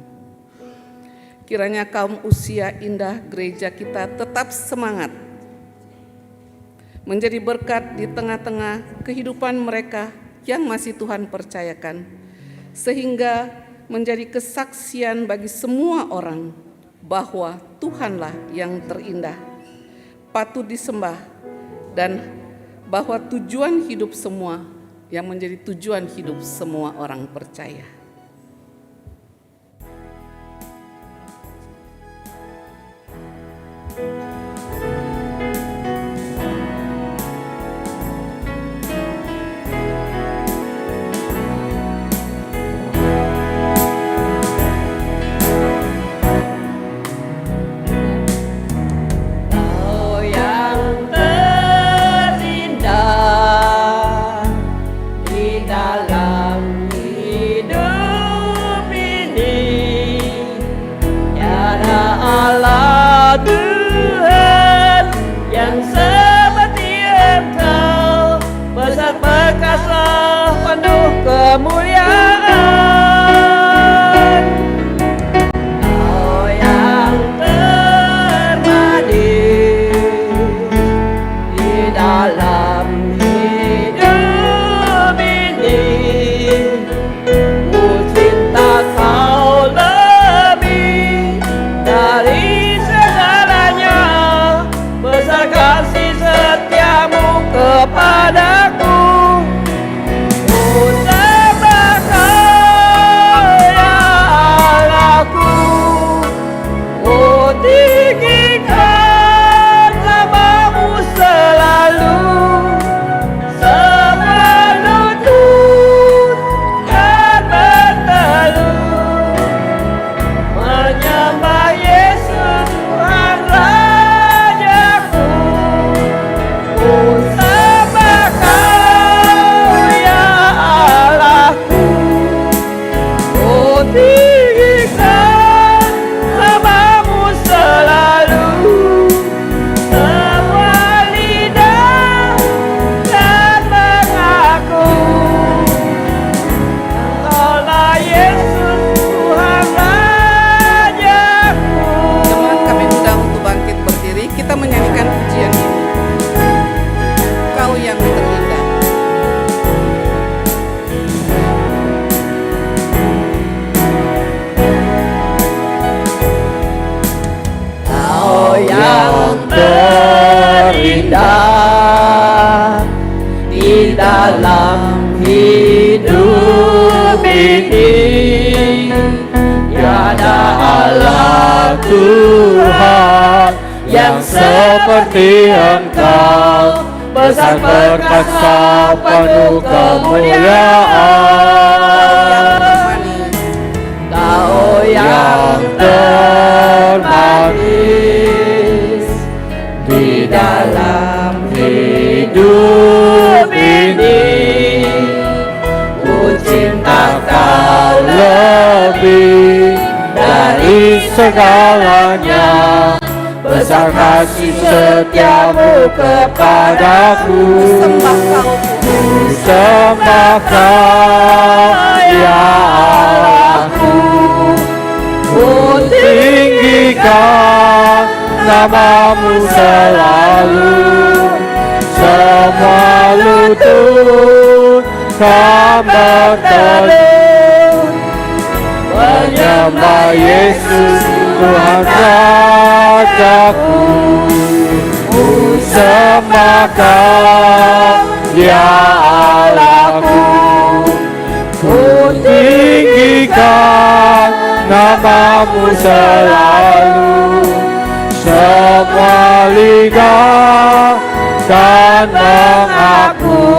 [SPEAKER 4] Kiranya kaum usia indah gereja kita tetap semangat, menjadi berkat di tengah-tengah kehidupan mereka yang masih Tuhan percayakan, sehingga menjadi kesaksian bagi semua orang bahwa Tuhanlah yang terindah, patut disembah, dan bahwa tujuan hidup semua yang menjadi tujuan hidup semua orang percaya.
[SPEAKER 7] Kemuliaan, Kau yang termadi di dalam hidup ini. Ku cinta Kau lebih dari segala yang seperti Engkau, besar perkasa penuh kemuliaan. Kau yang termanis di dalam hidup ini, ku cinta Kau lebih dari segalanya. Besar kasih setiamu kepadaku, sembah Kau ya Allahku. Ku tinggikan namamu selalu, semua lutut kan berteduh menyembah Yesus Tuhan Rajaku. Ku sembah Kau ya Allahku. Ku tinggikan namamu selalu, semua lidah kan mengaku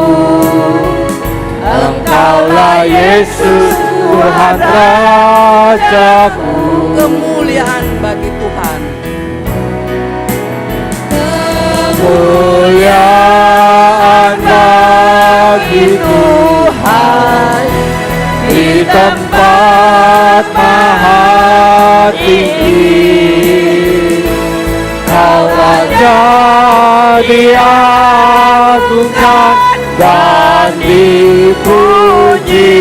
[SPEAKER 7] Engkaulah Yesus Tuhan Rajaku.
[SPEAKER 4] Kemuliaan bagi Tuhan.
[SPEAKER 7] Kemuliaan bagi Tuhan di tempat maha tinggi. Kau Raja diagungkan dan dipuji.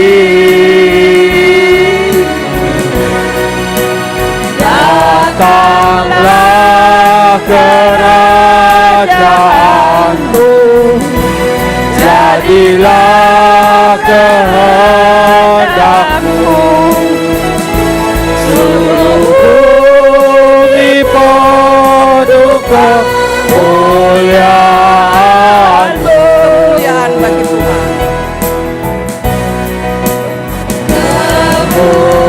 [SPEAKER 7] Datanglah kerajaanmu, jadilah kehendakmu. Seluruh bumi penuh kemuliaan-Mu.
[SPEAKER 4] Kemuliaan bagi Tuhan.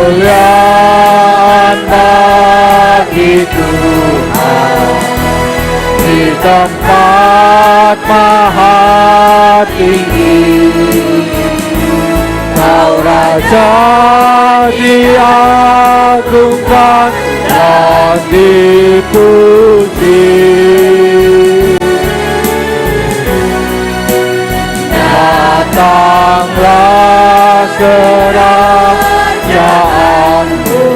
[SPEAKER 7] Kemuliaan bagi Tuhan di tempat maha tinggi. Kau Raja diagungkan dan dipuji. Datanglah kerajaanmu,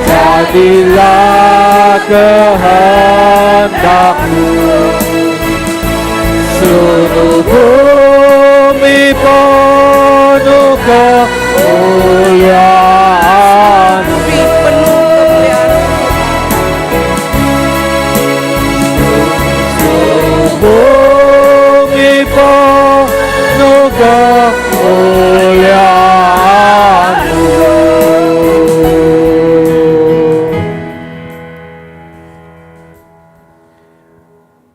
[SPEAKER 7] jadilah kehendakmu. Seluruh bumi penuh kemuliaan.
[SPEAKER 4] Bumi penuh kemuliaan.
[SPEAKER 7] Seluruh bumi penuh kemuliaan-Mu.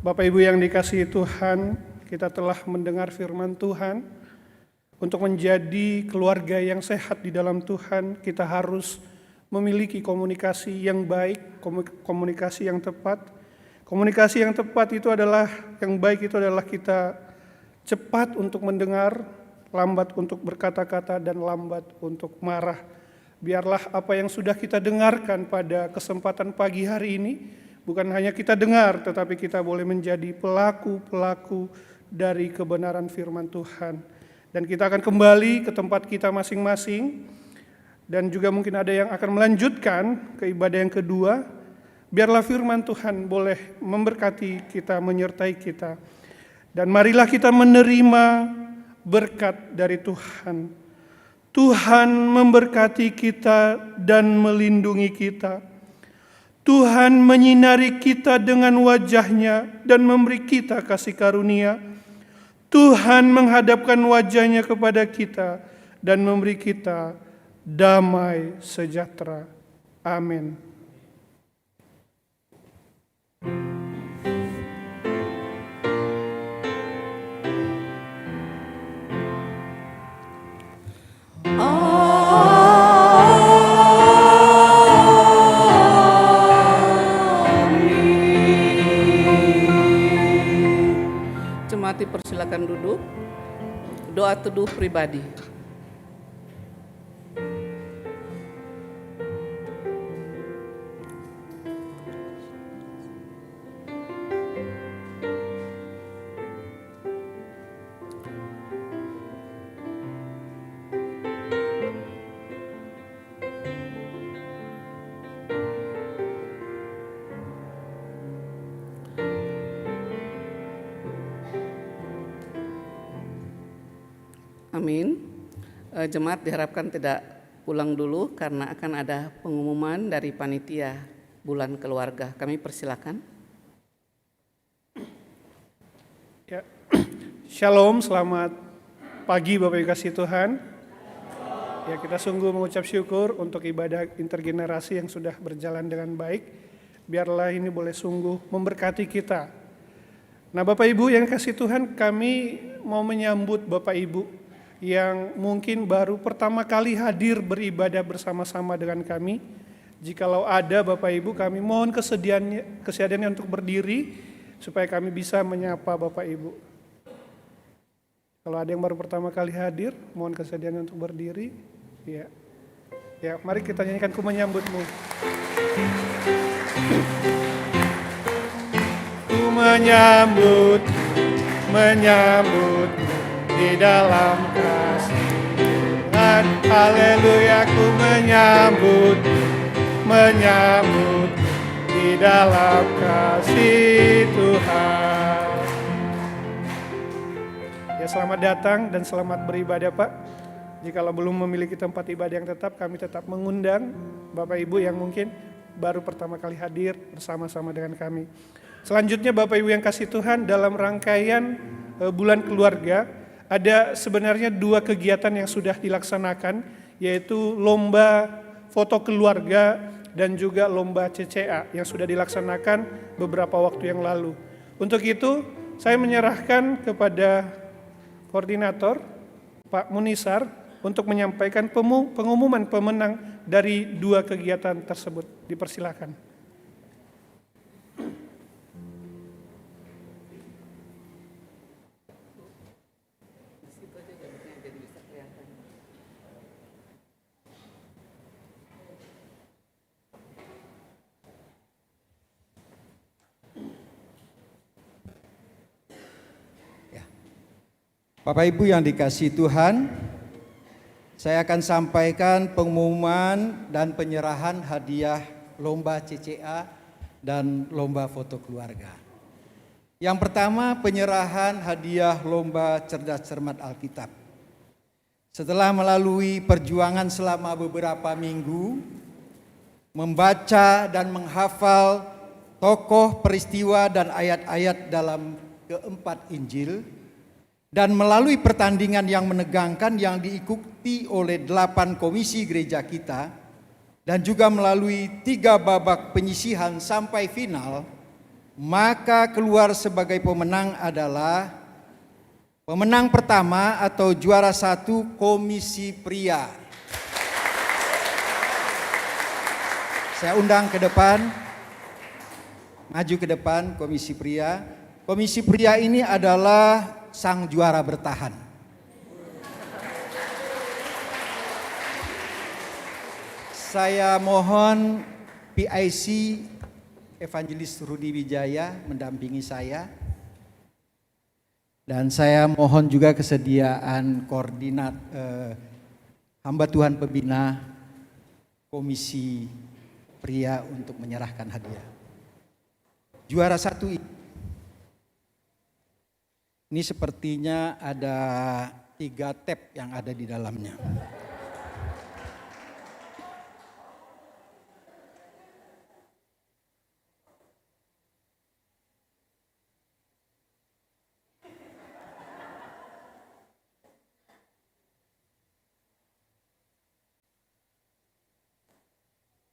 [SPEAKER 5] Bapak Ibu yang dikasihi Tuhan, kita telah mendengar firman Tuhan. Untuk menjadi keluarga yang sehat di dalam Tuhan, kita harus memiliki komunikasi yang baik, komunikasi yang tepat. Komunikasi yang tepat itu adalah, yang baik itu adalah kita cepat untuk mendengar, lambat untuk berkata-kata, dan lambat untuk marah. Biarlah apa yang sudah kita dengarkan pada kesempatan pagi hari ini, bukan hanya kita dengar, tetapi kita boleh menjadi pelaku-pelaku dari kebenaran firman Tuhan. Dan kita akan kembali ke tempat kita masing-masing. Dan juga mungkin ada yang akan melanjutkan ke ibadah yang kedua. Biarlah firman Tuhan boleh memberkati kita, menyertai kita. Dan marilah kita menerima berkat dari Tuhan. Tuhan memberkati kita dan melindungi kita. Tuhan menyinari kita dengan wajah-Nya dan memberi kita kasih karunia. Tuhan menghadapkan wajah-Nya kepada kita dan memberi kita damai sejahtera. Amin.
[SPEAKER 8] Amin.
[SPEAKER 4] hormati persilakan duduk. Doa teduh pribadi. Amin. Jemaat diharapkan tidak pulang dulu karena akan ada pengumuman dari panitia bulan keluarga. Kami persilakan.
[SPEAKER 5] Ya. Shalom, selamat pagi Bapak Ibu kasih Tuhan. Ya, kita sungguh mengucap syukur untuk ibadah intergenerasi yang sudah berjalan dengan baik. Biarlah ini boleh sungguh memberkati kita. Nah, Bapak Ibu yang kasih Tuhan, kami mau menyambut Bapak Ibu yang mungkin baru pertama kali hadir beribadah bersama-sama dengan kami. Jikalau ada Bapak Ibu, kami mohon kesediaannya untuk berdiri supaya kami bisa menyapa Bapak Ibu. Kalau ada yang baru pertama kali hadir, mohon kesediaannya untuk berdiri. Ya, ya, mari kita nyanyikan Ku Menyambutmu. Ku menyambut, menyambut di dalam kasih Tuhan. Haleluya, ku menyambut, menyambut di dalam kasih Tuhan. Ya, selamat datang dan selamat beribadah Pak. Jikalau belum memiliki tempat ibadah yang tetap, kami tetap mengundang Bapak Ibu yang mungkin baru pertama kali hadir bersama-sama dengan kami. Selanjutnya Bapak Ibu yang kasih Tuhan, dalam rangkaian bulan keluarga, ada sebenarnya 2 kegiatan yang sudah dilaksanakan, yaitu lomba foto keluarga dan juga lomba CCA yang sudah dilaksanakan beberapa waktu yang lalu. Untuk itu, saya menyerahkan kepada koordinator Pak Munisar untuk menyampaikan pengumuman pemenang dari 2 kegiatan tersebut. Dipersilakan.
[SPEAKER 7] Bapak Ibu yang dikasihi Tuhan, saya akan sampaikan pengumuman dan penyerahan hadiah lomba CCA dan lomba foto keluarga. Yang pertama, penyerahan hadiah lomba cerdas cermat Alkitab. Setelah melalui perjuangan selama beberapa minggu, membaca dan menghafal tokoh, peristiwa dan ayat-ayat dalam keempat Injil, dan melalui pertandingan yang menegangkan yang diikuti oleh 8 komisi gereja kita, dan juga melalui 3 babak penyisihan sampai final, maka keluar sebagai pemenang adalah pemenang pertama atau juara 1 komisi pria. Saya undang ke depan, maju ke depan komisi pria. Komisi pria ini adalah sang juara bertahan. Saya mohon PIC Evangelis Rudi Wijaya mendampingi saya. Dan saya mohon juga kesediaan koordinat hamba Tuhan pembina komisi pria untuk menyerahkan hadiah. Juara 1 ini sepertinya ada 3 tab yang ada di dalamnya.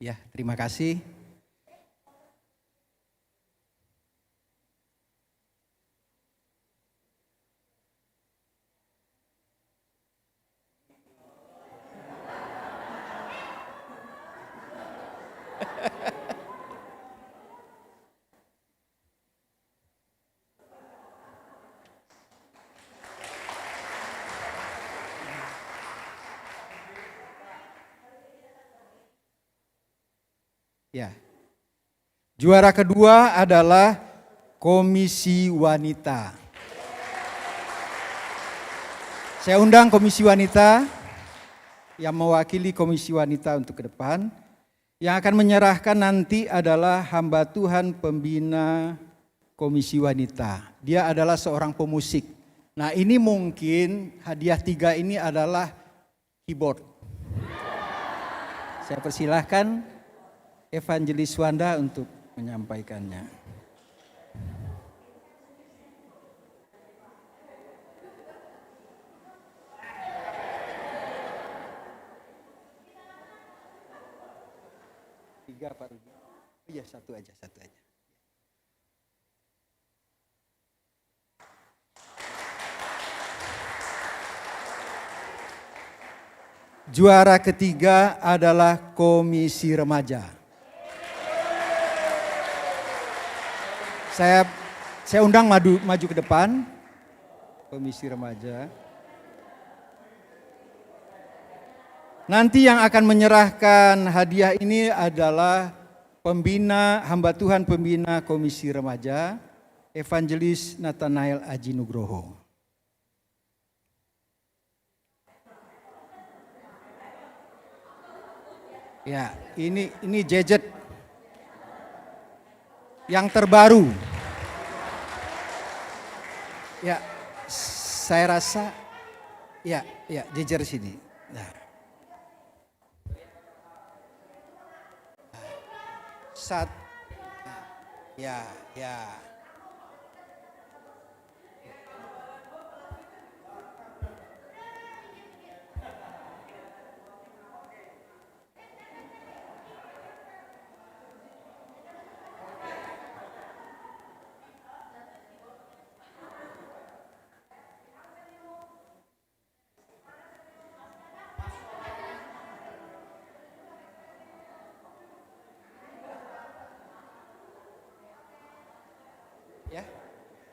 [SPEAKER 7] Ya, terima kasih. Ya. Juara kedua adalah Komisi Wanita. Saya undang Komisi Wanita yang mewakili Komisi Wanita untuk ke depan. Yang akan menyerahkan nanti adalah hamba Tuhan pembina Komisi Wanita. Dia adalah seorang pemusik. Nah, ini mungkin hadiah 3 ini adalah keyboard. Saya persilahkan Evangelis Wanda untuk menyampaikannya. Tiga Pak Rudi. Oh iya, satu aja. Juara ketiga adalah Komisi Remaja. Saya undang maju ke depan. Komisi Remaja. Nanti yang akan menyerahkan hadiah ini adalah hamba Tuhan pembina Komisi Remaja, Evangelis Nathanael Aji Nugroho. Ya, ini gadget yang terbaru. Ya, saya rasa ya jejer sini. Nah. Ya.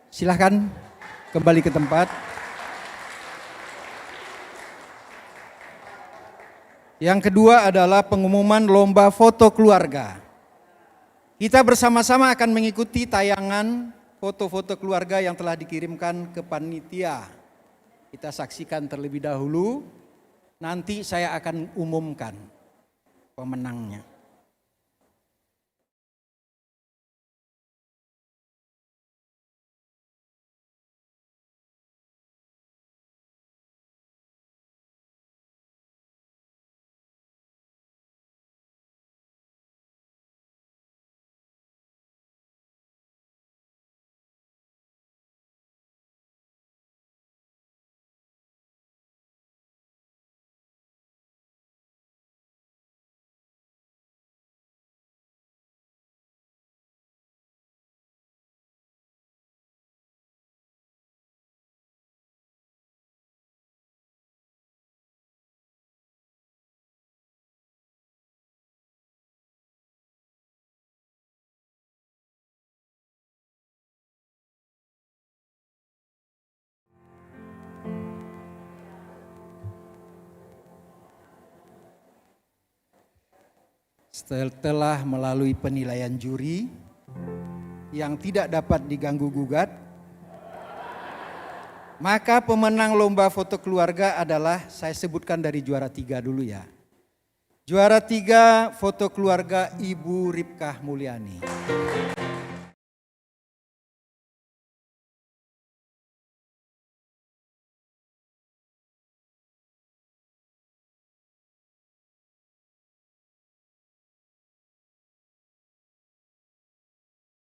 [SPEAKER 7] Silahkan kembali ke tempat. Yang kedua adalah pengumuman lomba foto keluarga. Kita bersama-sama akan mengikuti tayangan foto-foto keluarga yang telah dikirimkan ke panitia. Kita saksikan terlebih dahulu, nanti saya akan umumkan pemenangnya. Setelah melalui penilaian juri yang tidak dapat diganggu-gugat, maka pemenang lomba foto keluarga adalah, saya sebutkan dari juara 3 dulu ya. Juara 3 foto keluarga Ibu Ripkah Mulyani.